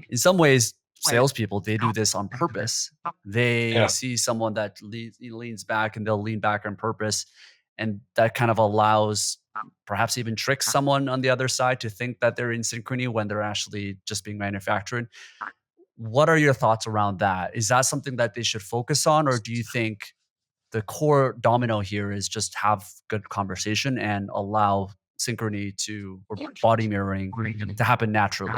in some ways, salespeople, they do this on purpose. They Yeah. see someone that leans back and they'll lean back on purpose. And that kind of allows, perhaps even tricks someone on the other side to think that they're in synchrony when they're actually just being manufactured. What are your thoughts around that? Is that something that they should focus on? Or do you think the core domino here is just have good conversation and allow synchrony to or body mirroring to happen naturally?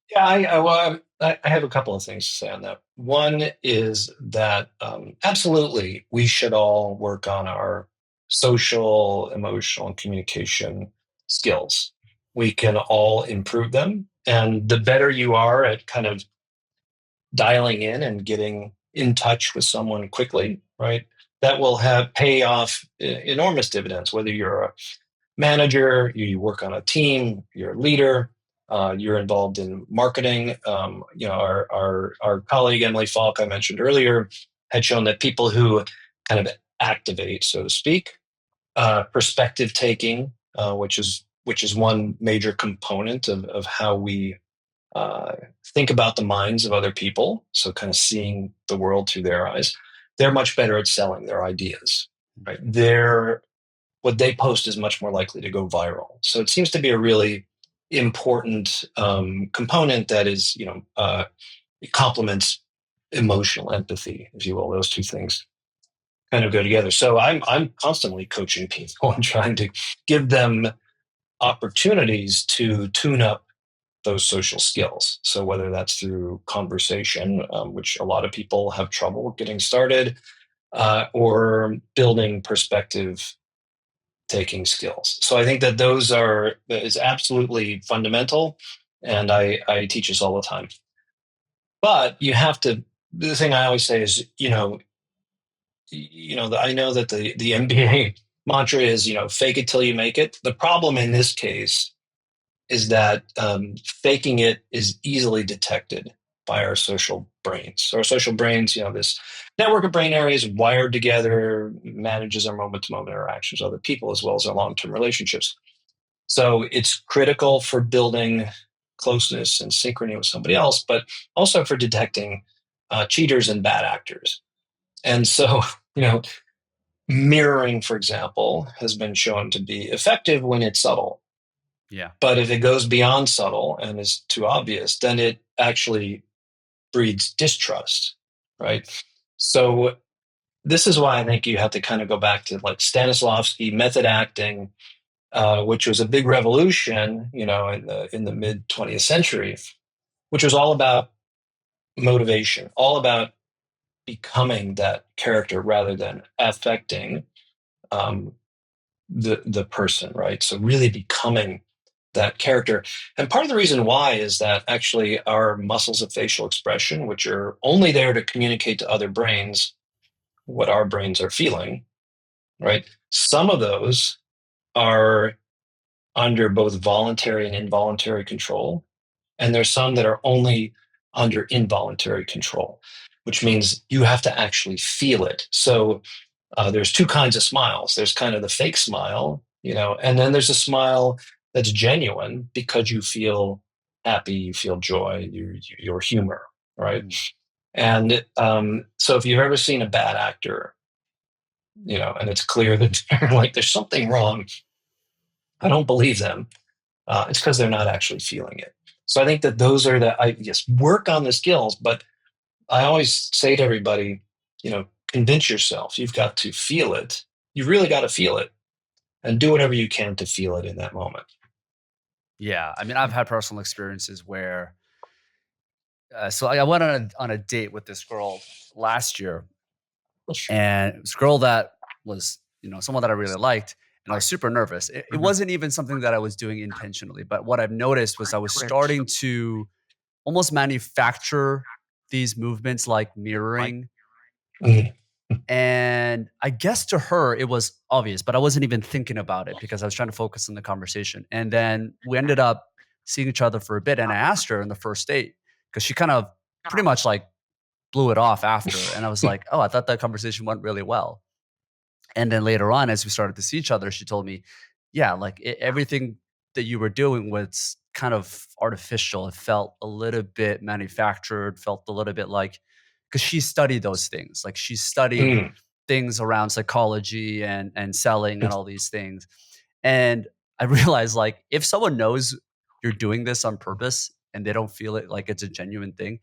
Yeah, I have a couple of things to say on that. One is that absolutely we should all work on our social, emotional, and communication skills. We can all improve them. And the better you are at kind of dialing in and getting in touch with someone quickly, right? That will have pay off enormous dividends, whether you're a manager, you work on a team, you're a leader, you're involved in marketing. Our colleague Emily Falk, I mentioned earlier, had shown that people who kind of activate, so to speak, perspective taking, which is one major component of how we uh, think about the minds of other people. So kind of seeing the world through their eyes. They're much better at selling their ideas, right? What they post is much more likely to go viral. So it seems to be a really important component that is, it complements emotional empathy, if you will. Those two things kind of go together. So I'm constantly coaching people and trying to give them opportunities to tune up those social skills. So whether that's through conversation, which a lot of people have trouble getting started, or building perspective taking skills. So I think that that is absolutely fundamental, and I teach this all the time. But you have to. The thing I always say is, I know that the MBA mantra is, fake it till you make it. The problem in this case is that faking it is easily detected by our social brains. So our social brains, this network of brain areas wired together, manages our moment-to-moment interactions with other people as well as our long-term relationships. So it's critical for building closeness and synchrony with somebody else, but also for detecting cheaters and bad actors. And so, you know, mirroring, for example, has been shown to be effective when it's subtle. Yeah. But if it goes beyond subtle and is too obvious, then it actually breeds distrust, right? So this is why I think you have to kind of go back to like Stanislavski method acting, which was a big revolution, in the mid 20th century, which was all about motivation, all about becoming that character rather than affecting um, the person, right? So really becoming that character. And part of the reason why is that actually our muscles of facial expression, which are only there to communicate to other brains what our brains are feeling, right? Some of those are under both voluntary and involuntary control. And there's some that are only under involuntary control, which means you have to actually feel it. So there's two kinds of smiles. There's kind of the fake smile, and then there's a smile that's genuine because you feel happy, you feel joy, your humor, right? Mhm. And so if you've ever seen a bad actor, and it's clear that they're like, there's something wrong, I don't believe them. It's because they're not actually feeling it. So I think that those are yes, work on the skills, but I always say to everybody, convince yourself you've got to feel it. You've really got to feel it and do whatever you can to feel it in that moment. Yeah. I mean, I've had personal experiences where, so I went on a date with this girl last year, and it was a girl that was, someone that I really liked, and I was super nervous. It wasn't even something that I was doing intentionally, but what I've noticed was I was starting to almost manufacture these movements like mirroring Mhm. And I guess to her, it was obvious, but I wasn't even thinking about it because I was trying to focus on the conversation. And then we ended up seeing each other for a bit. And I asked her on the first date because she kind of pretty much like blew it off after. And I was like, oh, I thought that conversation went really well. And then later on, as we started to see each other, she told me, yeah, like everything that you were doing was kind of artificial. It felt a little bit manufactured, felt a little bit like, because she studied those things. Like she studied Mm. things around psychology and selling and all these things. And I realized like if someone knows you're doing this on purpose and they don't feel it like it's a genuine thing,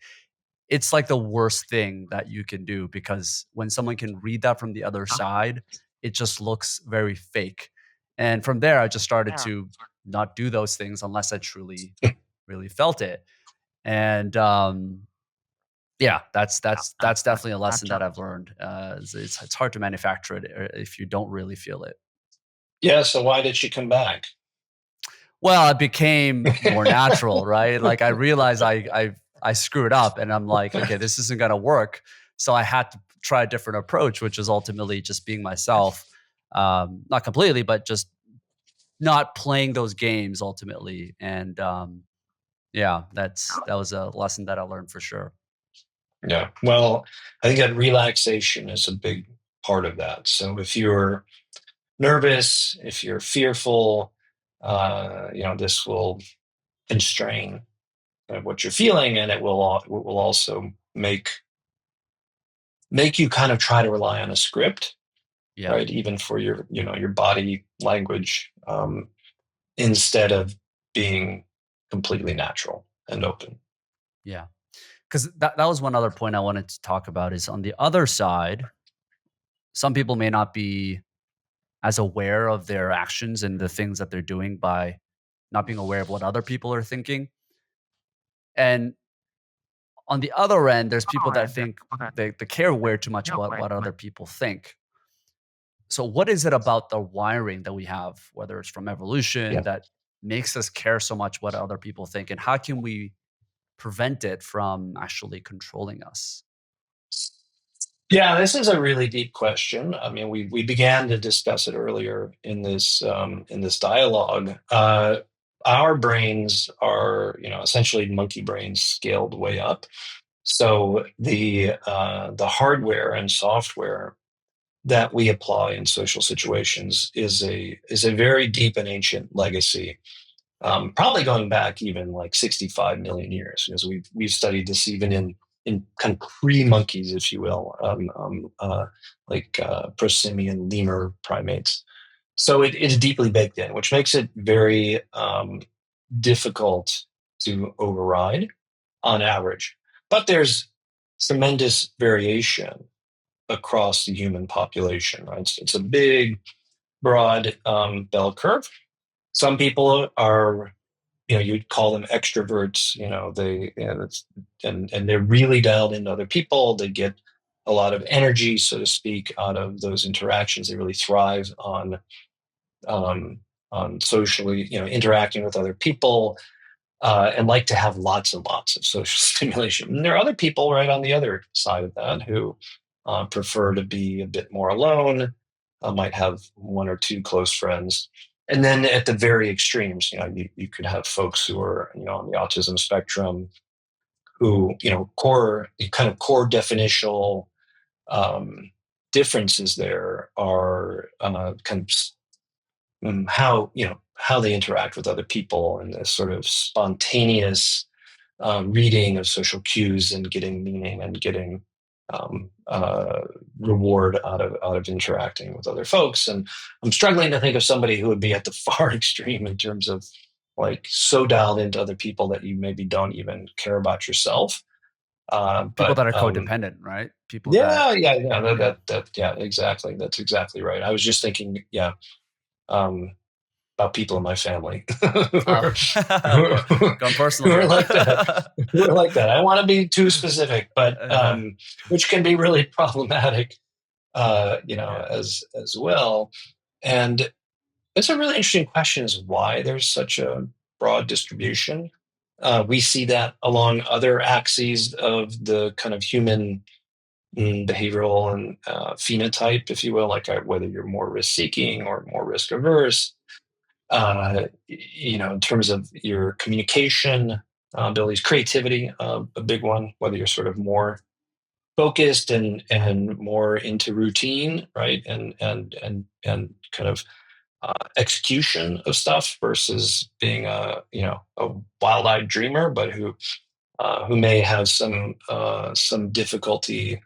it's like the worst thing that you can do because when someone can read that from the other side, it just looks very fake. And from there, I just started to not do those things unless I truly, really felt it. And yeah, that's definitely a lesson that I've learned. It's hard to manufacture it if you don't really feel it. Yeah. So why did she come back? Well, it became more natural, right? Like I realized I screwed up and I'm like, okay, this isn't gonna work. So I had to try a different approach, which is ultimately just being myself. Not completely, but just not playing those games ultimately. And yeah, that was a lesson that I learned for sure. Yeah. Well, I think that relaxation is a big part of that. So if you're nervous, if you're fearful, this will constrain what you're feeling, and it will also make you kind of try to rely on a script, Yeah, right? Even for your body language, instead of being completely natural and open. yeah. Because that was one other point I wanted to talk about is on the other side, some people may not be as aware of their actions and the things that they're doing by not being aware of what other people are thinking. And on the other end, there's people that think they care way too much about what other people think. So, what is it about the wiring that we have, whether it's from evolution, Yeah. that makes us care so much what other people think? And how can we prevent it from actually controlling us? Yeah, this is a really deep question. I mean, we began to discuss it earlier in this dialogue. Our brains are, essentially monkey brains scaled way up. So the hardware and software that we apply in social situations is a very deep and ancient legacy, probably going back even like 65 million years, because we've studied this even in kind of pre-monkeys, if you will, prosimian lemur primates. So it's deeply baked in, which makes it very difficult to override on average. But there's tremendous variation across the human population, right? It's a big, broad bell curve. Some people are, you'd call them extroverts. And they're really dialed into other people. They get a lot of energy, so to speak, out of those interactions. They really thrive um, on socially, interacting with other people, and like to have lots and lots of social stimulation. And there are other people right on the other side of that who prefer to be a bit more alone, might have one or two close friends. And then at the very extremes, you could have folks who are, on the autism spectrum who, core definitional um, differences there are kind of how they interact with other people and this sort of spontaneous reading of social cues and getting meaning and getting reward out of interacting with other folks. And I'm struggling to think of somebody who would be at the far extreme in terms of like so dialed into other people that you maybe don't even care about yourself. People But that are codependent, right? People that, Yeah, yeah, yeah, yeah. yeah, exactly. That's exactly right. I was just thinking, yeah, um, about people in my family who Oh, are, who are, going who personal are here. like that. Who are like that. I don't want to be too specific, but uh, which can be really problematic, yeah, as well. And it's a really interesting question: is why there's such a broad distribution. We see that along other axes of the kind of human behavioral and phenotype, if you will, like whether you're more risk seeking or more risk averse. In terms of your communication abilities, creativity, a big one, whether you're sort of more focused and more into routine, right? And kind of execution of stuff versus being a wild-eyed dreamer, but who may have some difficulty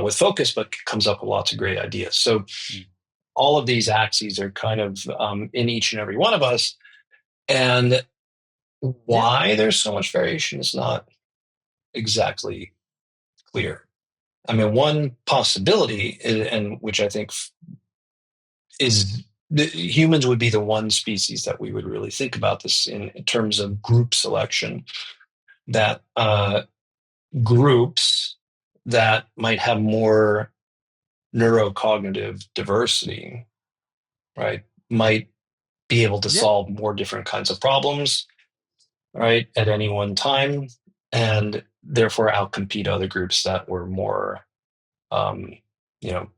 with focus, but comes up with lots of great ideas. So Mm. all of these axes are kind of in each and every one of us, and Yeah. why there's so much variation is not exactly clear. I mean, one possibility, and which I think is humans would be the one species that we would really think about this in terms of group selection, that groups that might have more neurocognitive diversity, right, might be able to Yeah. solve more different kinds of problems, right, at any one time, and therefore outcompete other groups that were more, um,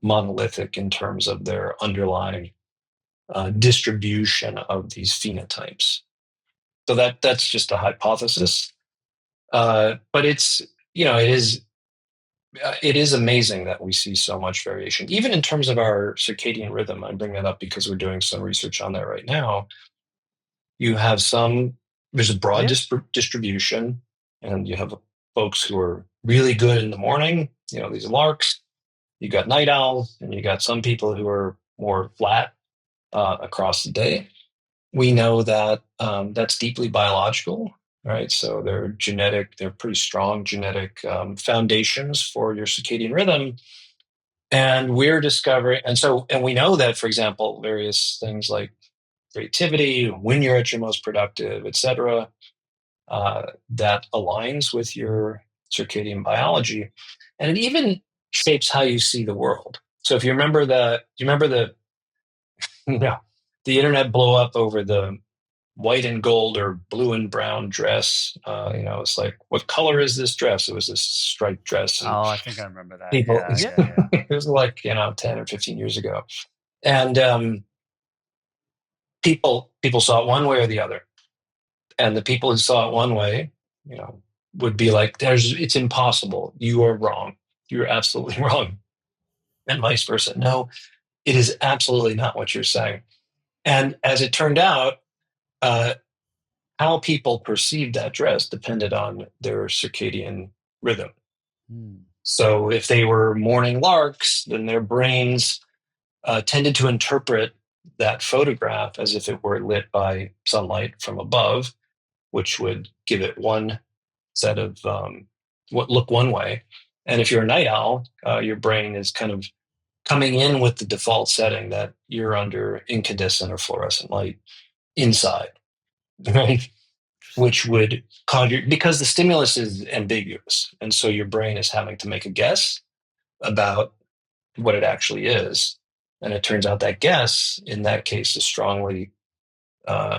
monolithic in terms of their underlying distribution of these phenotypes. So that's just a hypothesis, but it is amazing that we see so much variation, even in terms of our circadian rhythm. I bring that up because we're doing some research on that right now. You have there's a broad Yeah. distribution, and you have folks who are really good in the morning, these larks. You got night owls, and you got some people who are more flat across the day. We know that that's deeply biological, right? So they're pretty strong genetic foundations for your circadian rhythm. And we're discovering, and we know that, for example, various things like creativity, when you're at your most productive, et cetera, that aligns with your circadian biology. And it even shapes how you see the world. So if you remember yeah, the internet blew up over the white and gold or blue and brown dress. It's like, what color is this dress? It was this striped dress, and Oh, I think I remember that. people, Yeah. Yeah. Yeah. it was like 10 or 15 years ago, and people saw it one way or the other, and the people who saw it one way, you know, would be like, it's impossible. You are wrong. You're absolutely wrong, and vice versa. No, it is absolutely not what you're saying. And as it turned out, uh, how people perceived that dress depended on their circadian rhythm. Mm. So if they were morning larks, then their brains tended to interpret that photograph as if it were lit by sunlight from above, which would give it one set of what look one way. And if you're a night owl, your brain is kind of coming in with the default setting that you're under incandescent or fluorescent light inside, right? Which Interesting. would conjure, because the stimulus is ambiguous. And so your brain is having to make a guess about what it actually is. And it turns out that guess, in that case, is strongly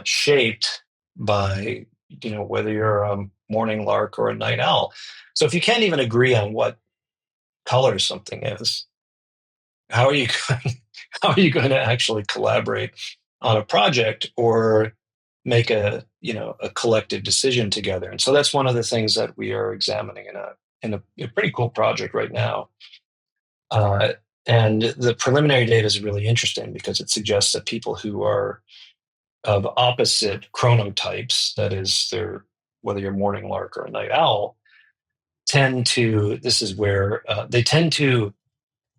shaped by, whether you're a morning lark or a night owl. So if you can't even agree on what color something is, how are you going, how are you going to actually collaborate on a project or make a collective decision together? And so that's one of the things that we are examining in a pretty cool project right now. Uh, and the preliminary data is really interesting because it suggests that people who are of opposite chronotypes, that is, whether you're a morning lark or a night owl, this is where they tend to,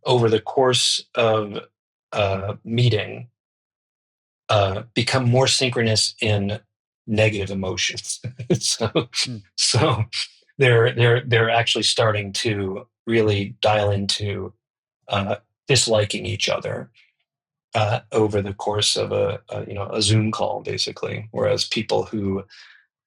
over the course of meeting, become more synchronous in negative emotions. so, Mm. so they're actually starting to really dial into uh, disliking each other over the course of a Zoom call, basically. Whereas people who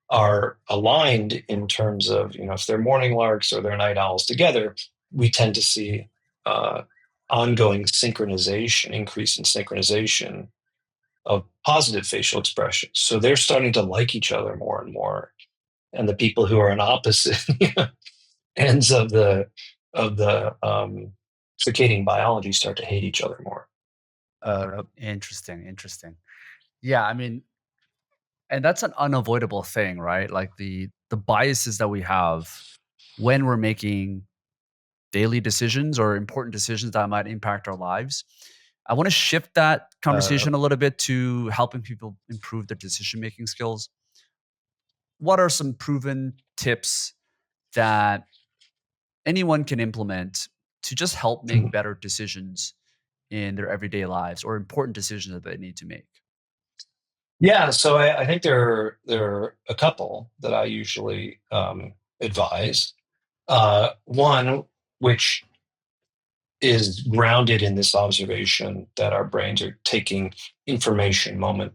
are aligned in terms of, if they're morning larks or they're night owls together, we tend to see uh, ongoing synchronization, increase in synchronization of positive facial expressions. So they're starting to like each other more and more. And the people who are on opposite ends of of the circadian biology start to hate each other more. Interesting, interesting. Yeah, I mean, and that's an unavoidable thing, right? Like the biases that we have when we're making daily decisions or important decisions that might impact our lives. I want to shift that Uh, conversation a little bit to helping people improve their decision making skills. What are some proven tips that anyone can implement to just help make better decisions in their everyday lives or important decisions that they need to make? yeah, so I think there are a couple that I usually advise. One, which is grounded in this observation that our brains are taking information moment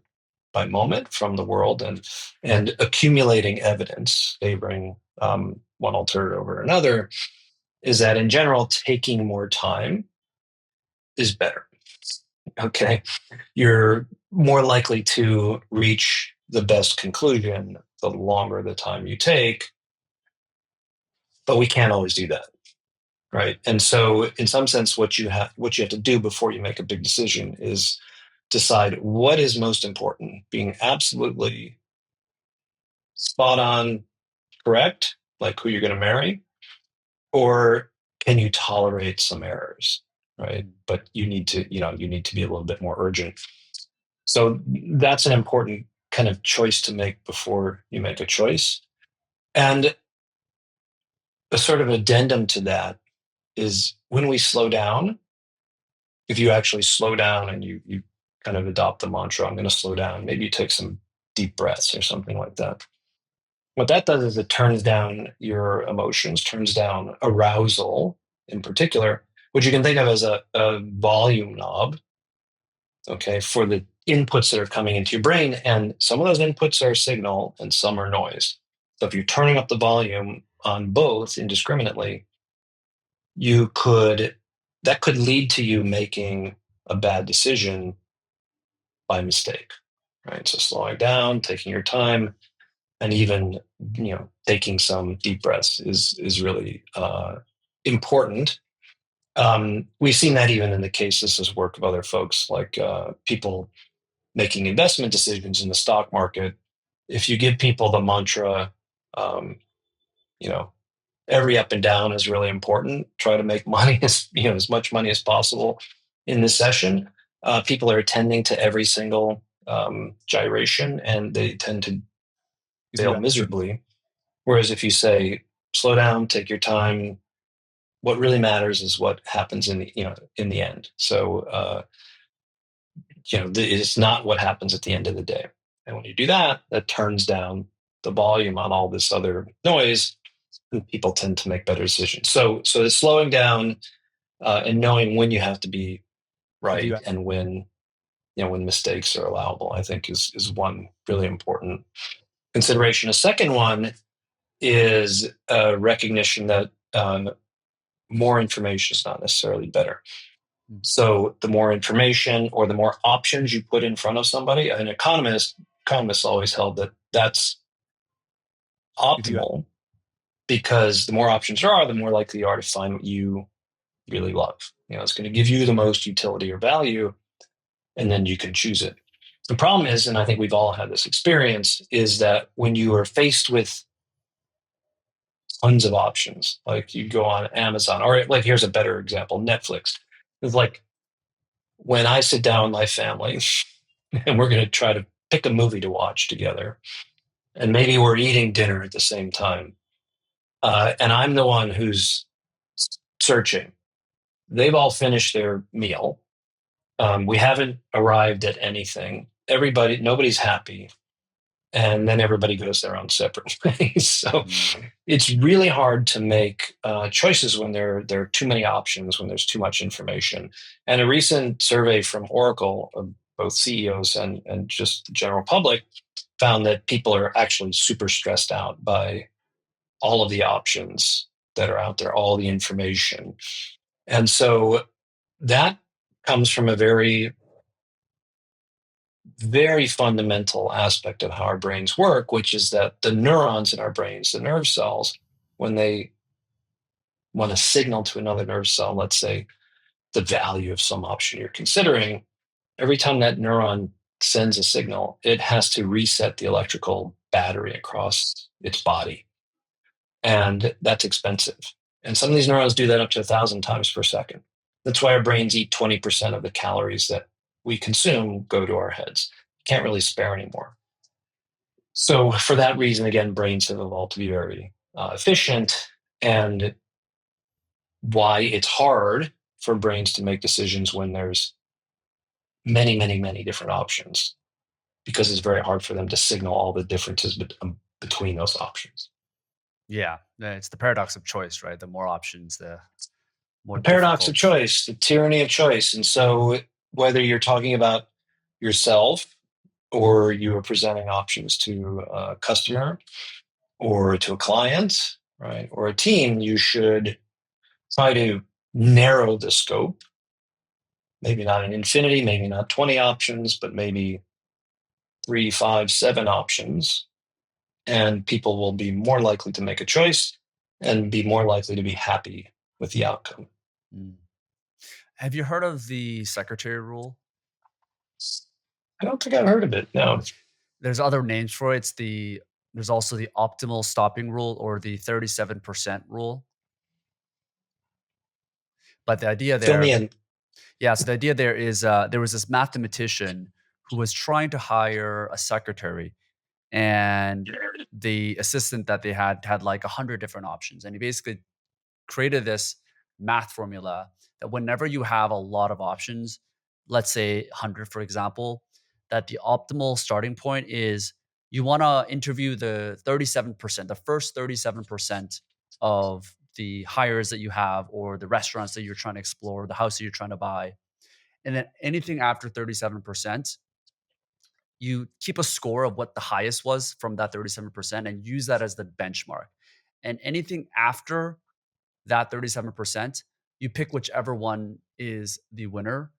by moment from the world and accumulating evidence, favoring one alternative over another, is that in general, taking more time is better. Okay. You're more likely to reach the best conclusion the longer the time you take, but we can't always do that. Right. And so in some sense, what you have to do before you make a big decision is decide what is most important, being absolutely spot on correct, like who you're going to marry, or can you tolerate some errors? Right. Mm. But you need to be a little bit more urgent. So that's an important kind of choice to make before you make a choice. And a sort of addendum to that is when we slow down, if you actually slow down and you kind of adopt the mantra, I'm going to slow down, maybe you take some deep breaths or something like that. What that does is it turns down your emotions, turns down arousal in particular, which you can think of as a volume knob, okay, for the inputs that are coming into your brain. And some of those inputs are signal and some are noise. So if you're turning up the volume on both indiscriminately, you could that could lead to you making a bad decision by mistake, right? So slowing down, taking your time, and even taking some deep breaths is really important. We've seen that even in the cases as work of other folks, like people making investment decisions in the stock market. If you give people the mantra, um, you know, every up and down is really important. Try to make money as much money as possible in this session. People are attending to every single gyration, and they tend to If fail you miserably. Whereas if you say, slow down, take your time, what really matters is what happens in the end. So it's not what happens at the end of the day. And when you do that, that turns down the volume on all this other noise, and people tend to make better decisions. So it's slowing down and knowing when you have to be if you right and when mistakes are allowable, I think is one really important consideration. A second one is recognition that more information is not necessarily better. Mm. So the more information or the more options you put in front of somebody, an economists always held that that's if you optimal because the more options there are, the more likely you are to find what you really love. It's going to give you the most utility or value, and then you can choose it. The problem is, and I think we've all had this experience, is that when you are faced with tons of options, like you go on Amazon, or like here's a better example, Netflix. It's like when I sit down with my family and we're going to try to pick a movie to watch together, and maybe we're eating dinner at the same time, and I'm the one who's searching. They've all finished their meal. We haven't arrived at anything. Nobody's happy, and then everybody goes their own separate ways. So Mm. it's really hard to make choices when there are too many options, when there's too much information. And a recent survey from Oracle of both CEOs and just the general public found that people are actually super stressed out by all of the options that are out there, all the information. And so that comes from a very, very fundamental aspect of how our brains work, which is that the neurons in our brains, the nerve cells, when they want to signal to another nerve cell, let's say the value of some option you're considering, every time that neuron sends a signal, it has to reset the electrical battery across its body. And that's expensive. And some of these neurons do that up to 1,000 times per second. That's why our brains eat 20% of the calories that we consume go to our heads. Can't really spare anymore. So for that reason, again, brains have evolved to be very efficient, and why it's hard for brains to make decisions when there's many, many, many different options, because it's very hard for them to signal all the differences between those options. Yeah, it's the paradox of choice, right? The more options, the more The paradox of difficult. choice, the tyranny of choice. And so, whether you're talking about yourself or you are presenting options to a customer or to a client, right, or a team, you should try to narrow the scope. Maybe not an infinity, maybe not 20 options, but maybe 3, 5, 7 options. And people will be more likely to make a choice and be more likely to be happy with the outcome. Mm. Have you heard of the secretary rule? I don't think I've heard of it. No. There's other names for it. There's also the optimal stopping rule or the 37% rule. But the idea Fill me there, in. yeah, so the idea there is there was this mathematician who was trying to hire a secretary, and the assistant that they had like 100 different options. And he basically created this math formula that whenever you have a lot of options, let's say 100, for example, that the optimal starting point is you want to interview the 37%, the first 37% of the hires that you have, or the restaurants that you're trying to explore, the house that you're trying to buy. And then anything after 37%, you keep a score of what the highest was from that 37% and use that as the benchmark. And anything after that 37%, you pick whichever one is the winner,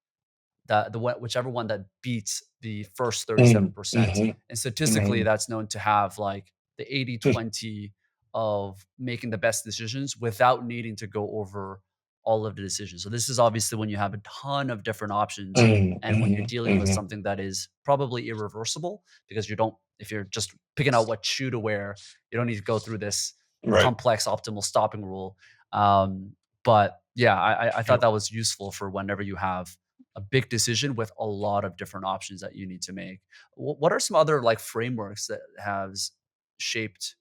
whichever one that beats the first Mm, 37%. mhm, And statistically, mhm, that's known to have like the 80/20 of making the best decisions without needing to go over all of the decisions. So this is obviously when you have a ton of different options mm, and when you're mhm, dealing with mhm. something that is probably irreversible, because you don't if you're just picking out what shoe to wear, you don't need to go through this Right. complex optimal stopping rule. But yeah, I thought Yep. that was useful for whenever you have a big decision with a lot of different options that you need to make. What are some other like frameworks that has shaped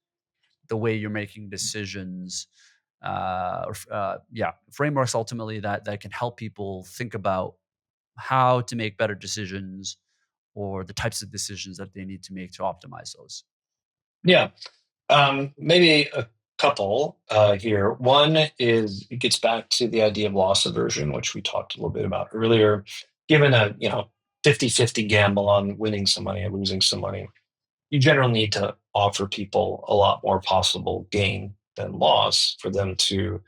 the way you're making decisions? Yeah, frameworks ultimately that can help people think about how to make better decisions or the types of decisions that they need to make to optimize those. Yeah. Maybe a couple here. One is it gets back to the idea of loss aversion, which we talked a little bit about earlier. Given a 50-50 gamble on winning some money and losing some money, you generally need to offer people a lot more possible gain than loss for them to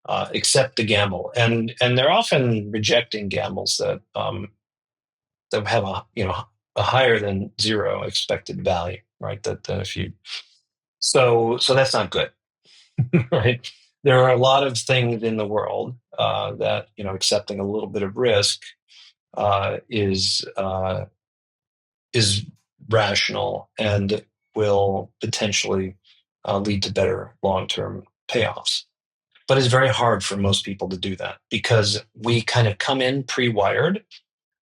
accept the gamble. And they're often rejecting gambles that have a higher than zero expected value, right? That if you so that's not good. Right? There are a lot of things in the world that accepting a little bit of risk uh, is uh, is rational and will potentially lead to better long-term payoffs. But it's very hard for most people to do that because we kind of come in pre-wired.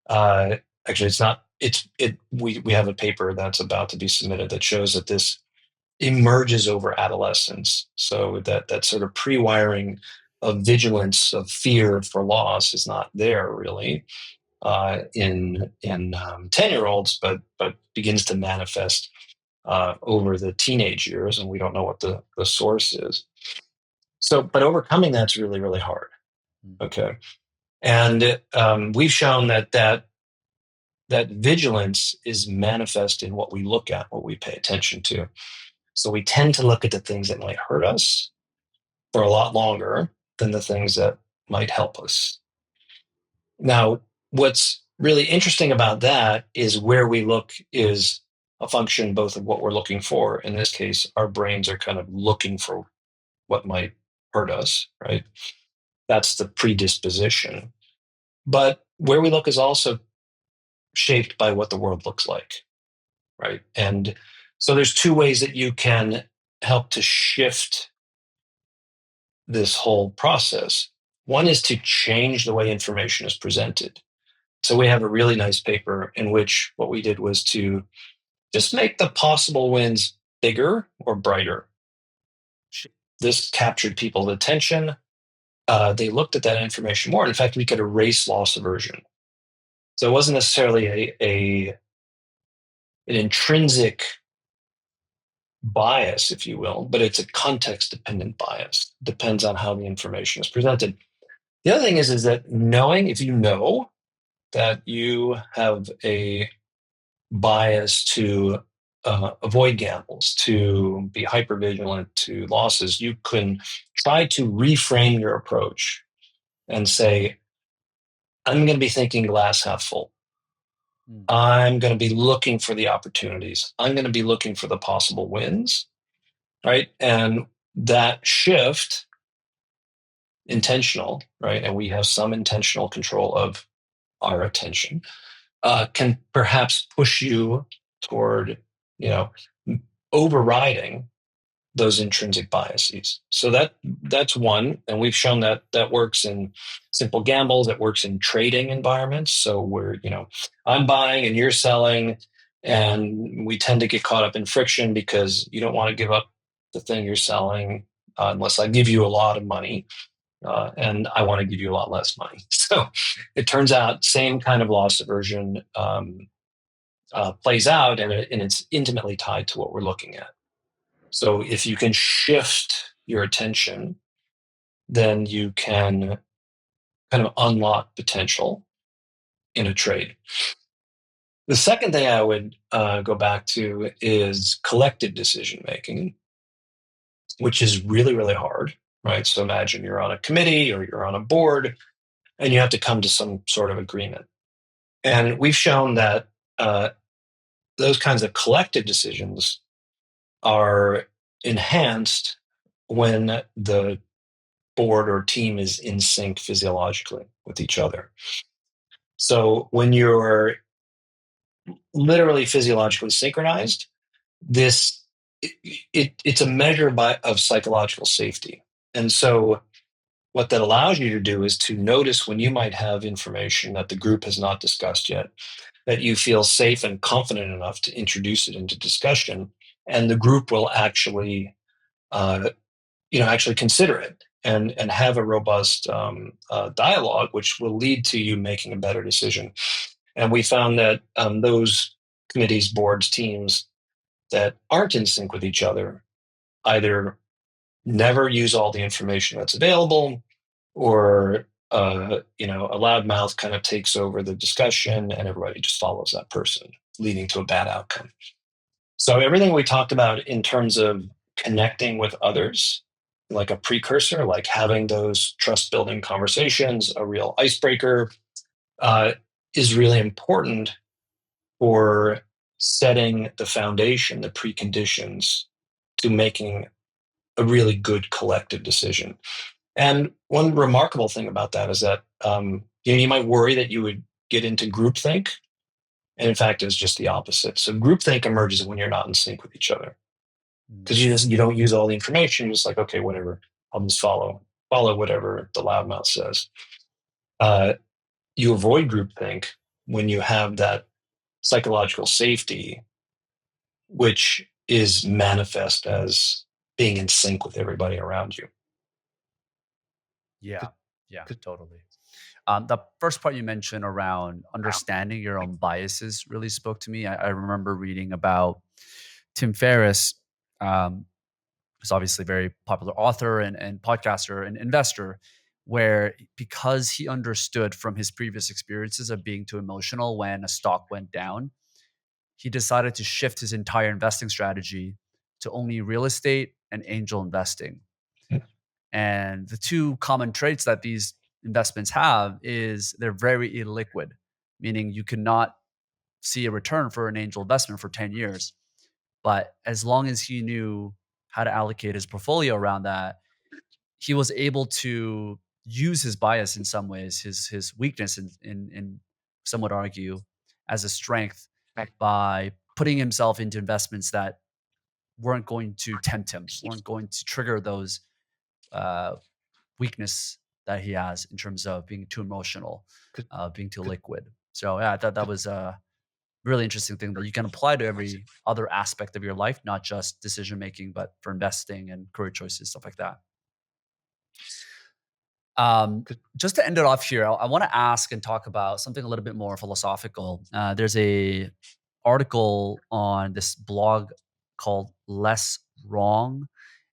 Uh, Actually, it's not. It's it. We have a paper that's about to be submitted that shows that this emerges over adolescence. So that sort of pre-wiring of vigilance, of fear for loss, is not there really in 10-year-olds, but begins to manifest over the teenage years, and we don't know what the source is. So, but overcoming that's really really hard. Mm. Okay, and we've shown that vigilance is manifest in what we look at, what we pay attention to. So we tend to look at the things that might hurt us for a lot longer than the things that might help us. Now, what's really interesting about that is where we look is a function both of what we're looking for. In this case, our brains are kind of looking for what might hurt us, right? That's the predisposition. But where we look is also shaped by what the world looks like, right? And so there's two ways that you can help to shift this whole process. One is to change the way information is presented. So we have a really nice paper in which what we did was to just make the possible wins bigger or brighter. This captured people's attention. They looked at that information more. In fact, we could erase loss aversion. So it wasn't necessarily an intrinsic bias, if you will, but it's a context dependent bias. Depends on how the information is presented. The other thing is that knowing, if you know that you have a bias to avoid gambles, to be hypervigilant to losses, you can try to reframe your approach and say, I'm going to be thinking glass half full. Mm. I'm going to be looking for the opportunities. I'm going to be looking for the possible wins, right? And that shift, intentional, right? And we have some intentional control of our attention, can perhaps push you toward, you know, overriding those intrinsic biases. So that's one, and we've shown that that works in simple gambles. It works in trading environments. So where I'm buying and you're selling, and we tend to get caught up in friction because you don't want to give up the thing you're selling unless I give you a lot of money, and I want to give you a lot less money. So it turns out same kind of loss aversion plays out, and it's intimately tied to what we're looking at. So if you can shift your attention, then you can kind of unlock potential in a trade. The second thing I would go back to is collective decision making, which is really, really hard, right? So imagine you're on a committee or you're on a board and you have to come to some sort of agreement. And we've shown that those kinds of collective decisions are enhanced when the board or team is in sync physiologically with each other. So when you're literally physiologically synchronized, this it's a measure of psychological safety. And so what that allows you to do is to notice when you might have information that the group has not discussed yet, that you feel safe and confident enough to introduce it into discussion, and the group will uh, actually consider it and have a robust dialogue, which will lead to you making a better decision. And we found that those committees, boards, teams that aren't in sync with each other either never use all the information that's available, or a loud mouth kind of takes over the discussion and everybody just follows that person, leading to a bad outcome. So everything we talked about in terms of connecting with others, like a precursor, like having those trust building conversations, a real icebreaker, uh, is really important for setting the foundation, the preconditions to making a really good collective decision. And one remarkable thing about that is that you might worry that you would get into groupthink, and in fact, it's just the opposite. So groupthink emerges when you're not in sync with each other, Mm. because you don't use all the information. You're just like, okay, whatever, I'll just follow whatever the loudmouth says. Uh, you avoid groupthink when you have that psychological safety, which is manifest as being in sync with everybody around you. Yeah. Yeah, totally. The first part you mentioned around understanding your own biases really spoke to me. I remember reading about Tim Ferriss, who's obviously a very popular author and podcaster and investor, where because he understood from his previous experiences of being too emotional when a stock went down, he decided to shift his entire investing strategy to only real estate and angel investing. And the two common traits that these investments have is they're very illiquid, meaning you cannot see a return for an angel investment for 10 years. But as long as he knew how to allocate his portfolio around that, he was able to use his bias in some ways, his weakness in some would argue as a strength by putting himself into investments that weren't going to tempt him, weren't going to trigger those uh, weakness that he has in terms of being too emotional, being too liquid. So yeah, I thought that was a really interesting thing that you can apply to every other aspect of your life, not just decision making, but for investing and career choices, stuff like that. Um, just to end it off here, I want to ask and talk about something a little bit more philosophical. There's a article on this blog called Less Wrong,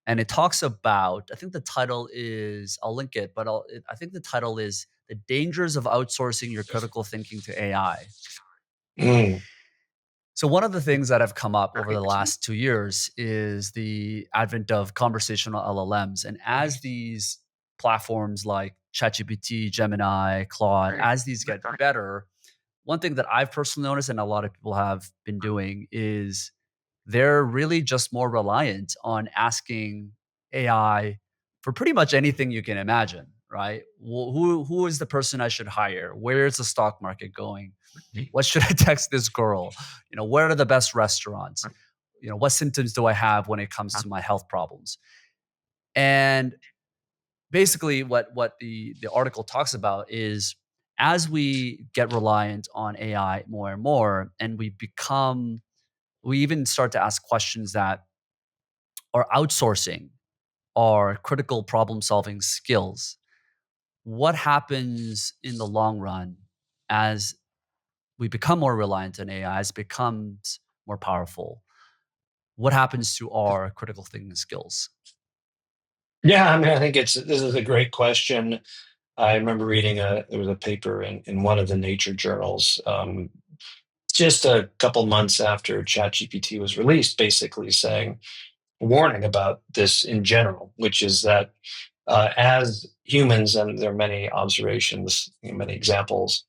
and it talks about. I think the title is. I'll link it, but I think the title is "The Dangers of Outsourcing Your Critical Thinking to AI." Mm. So one of the things that have come up over the last 2 years is the advent of conversational LLMs, and as these platforms like ChatGPT, Gemini, Claude, as these get better, one thing that I've personally noticed and a lot of people have been doing is they're really just more reliant on asking AI for pretty much anything you can imagine, right? Who is the person I should hire? Where is the stock market going? What should I text this girl? Where are the best restaurants? What symptoms do I have when it comes to my health problems? And basically what the article talks about is as we get reliant on AI more and more, and we even start to ask questions that are outsourcing our critical problem solving skills. What happens in the long run as we become more reliant on AI, as it becomes more powerful? What happens to our critical thinking skills? Yeah, I mean, I think this is a great question. I remember reading there was a paper in one of the Nature journals just a couple months after ChatGPT was released, basically saying, warning about this in general, which is that as humans, and there are many observations, many examples,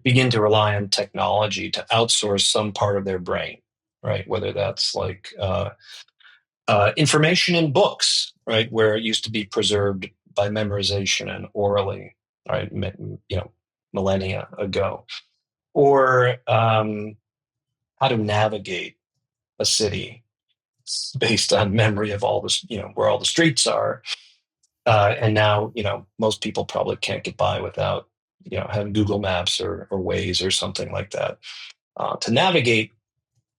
begin to rely on technology to outsource some part of their brain, right? Whether that's like information in books, right, where it used to be preserved by memorization and orally, right, millennia ago, or how to navigate a city based on memory of all this, where all the streets are. And now, most people probably can't get by without, having Google Maps or Waze or something like that to navigate.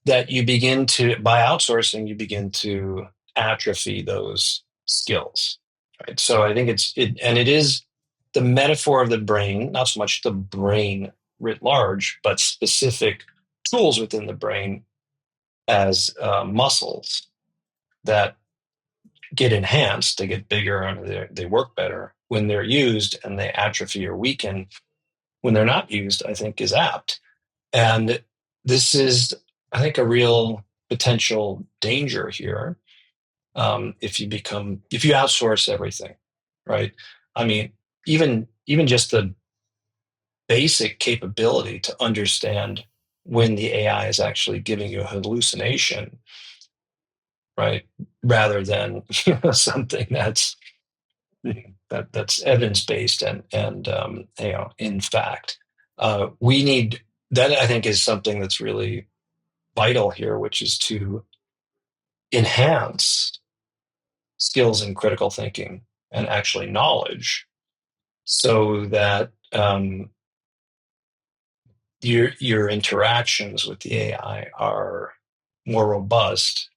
That you begin to, by outsourcing, you begin to atrophy those skills. Right. So I think it is the metaphor of the brain, not so much the brain writ large, but specific tools within the brain as muscles that get enhanced, they get bigger, and they work better when they're used, and they atrophy or weaken when they're not used, I think is apt. And this is, I think, a real potential danger here if you outsource everything, right? I mean, even just the basic capability to understand when the AI is actually giving you a hallucination, right? Rather than something that's evidence based and in fact, we need that. I think is something that's really vital here, which is to enhance skills in critical thinking and actually knowledge, so that your interactions with the AI are more robust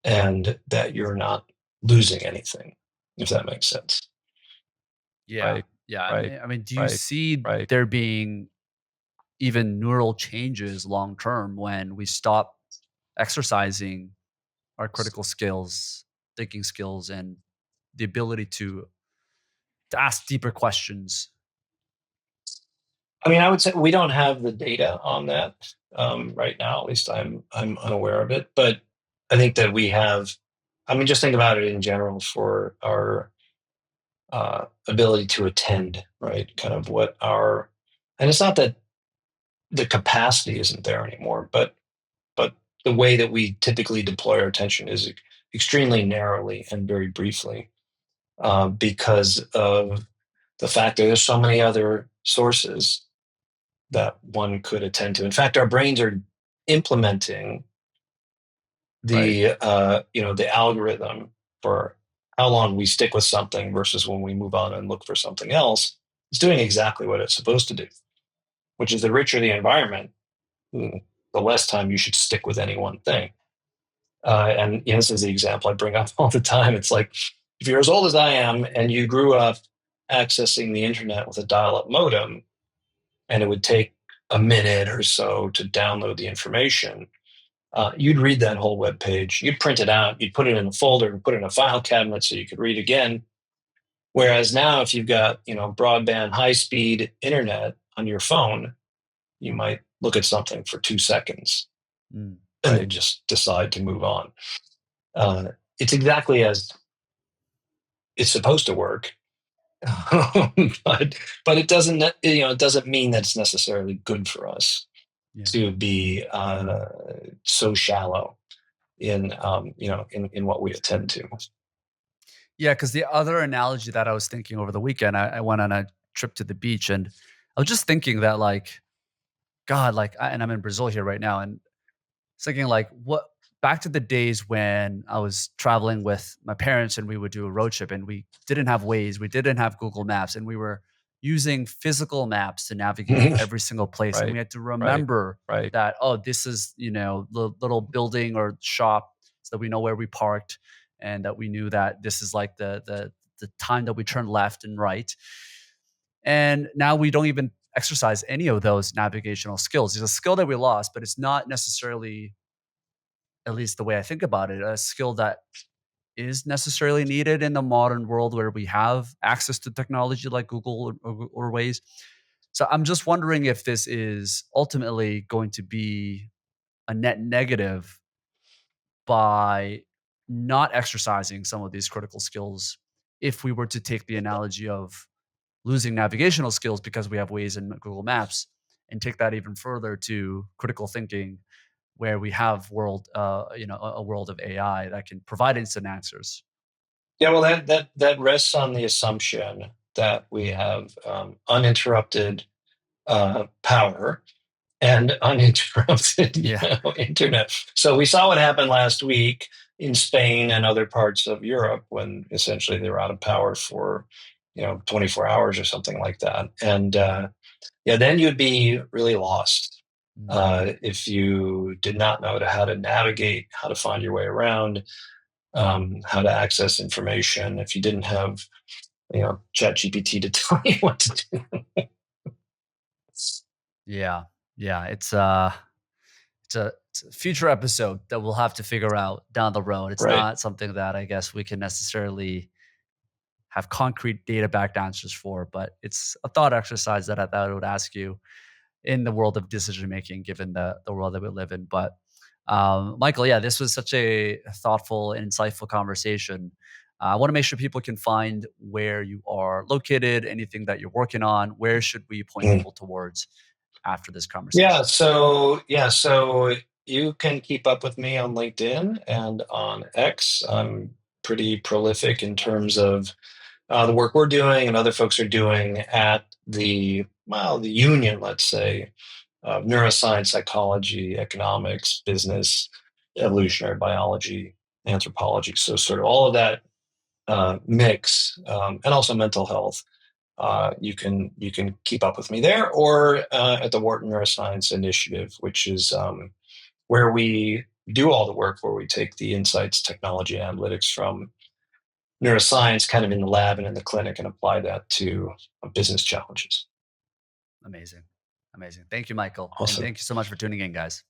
and that you're not losing anything, if that makes sense. Yeah. Yeah. I mean, do you see there being even neural changes long term when we stop exercising our critical skills, thinking skills, and the ability to ask deeper questions? I mean, I would say we don't have the data on that right now. At least I'm unaware of it. But I think that we have. I mean, just think about it in general for our ability to attend, right? Kind of what our, and it's not that the capacity isn't there anymore, but the way that we typically deploy our attention is extremely narrowly and very briefly. because of the fact that there's so many other sources that one could attend to. In fact, our brains are implementing Right. the algorithm for how long we stick with something versus when we move on and look for something else. It's doing exactly what it's supposed to do, which is the richer the environment, the less time you should stick with any one thing. And this is the example I bring up all the time. It's like, if you're as old as I am and you grew up accessing the internet with a dial-up modem, and it would take a minute or so to download the information, you'd read that whole web page. You'd print it out. You'd put it in a folder and put it in a file cabinet so you could read again. Whereas now, if you've got broadband, high-speed internet on your phone, you might look at something for 2 seconds Mm, and right. then just decide to move on. Uh, it's exactly as it's supposed to work, but it doesn't mean that it's necessarily good for us Yeah. to be so shallow in what we attend to. Yeah, because the other analogy that I was thinking over the weekend, I went on a trip to the beach, and I was just thinking that, like, God, like, and I'm in Brazil here right now, and thinking like, what back to the days when I was traveling with my parents and we would do a road trip and we didn't have Waze, we didn't have Google Maps, and we were using physical maps to navigate every single place. And we Right, had to right, remember right. that, oh, this is, the little building or shop, so that we know where we parked, and that we knew that this is like the time that we turn left and right. And now we don't even exercise any of those navigational skills. It's a skill that we lost, but it's not necessarily, at least the way I think about it, a skill that is necessarily needed in the modern world where we have access to technology like Google or Waze. So I'm just wondering if this is ultimately going to be a net negative by not exercising some of these critical skills, if we were to take the analogy of losing navigational skills because we have Waze and Google Maps, and take that even further to critical thinking, where we have a world of AI that can provide instant answers. Yeah, well, that rests on the assumption that we have uninterrupted power and uninterrupted Yeah. internet. So we saw what happened last week in Spain and other parts of Europe when essentially they were out of power for 24 hours or something like that. And yeah, then you'd be really lost Mm. if you did not know how to navigate, how to find your way around, how to access information. If you didn't have Chat GPT to tell you what to do. Yeah. Yeah. It's a future episode that we'll have to figure out down the road. It's Right. not something that I guess we can necessarily have concrete data backed answers for, but it's a thought exercise that I would ask you in the world of decision making, given the world that we live in. But Michael, yeah, this was such a thoughtful and insightful conversation. I want to make sure people can find where you are located, anything that you're working on. Where should we point Mm. people towards after this Yeah. conversation? So you can keep up with me on LinkedIn and on X. I'm pretty prolific in terms of the work we're doing and other folks are doing at the union, let's say, of neuroscience, psychology, economics, business, evolutionary biology, anthropology. So sort of all of that mix, and also mental health. You can keep up with me there, or at the Wharton Neuroscience Initiative, which is where we do all the work, where we take the insights, technology, analytics from neuroscience, kind of in the lab and in the clinic, and apply that to business challenges. Amazing. Amazing. Thank you, Michael. And Awesome. thank you so much for tuning in, guys.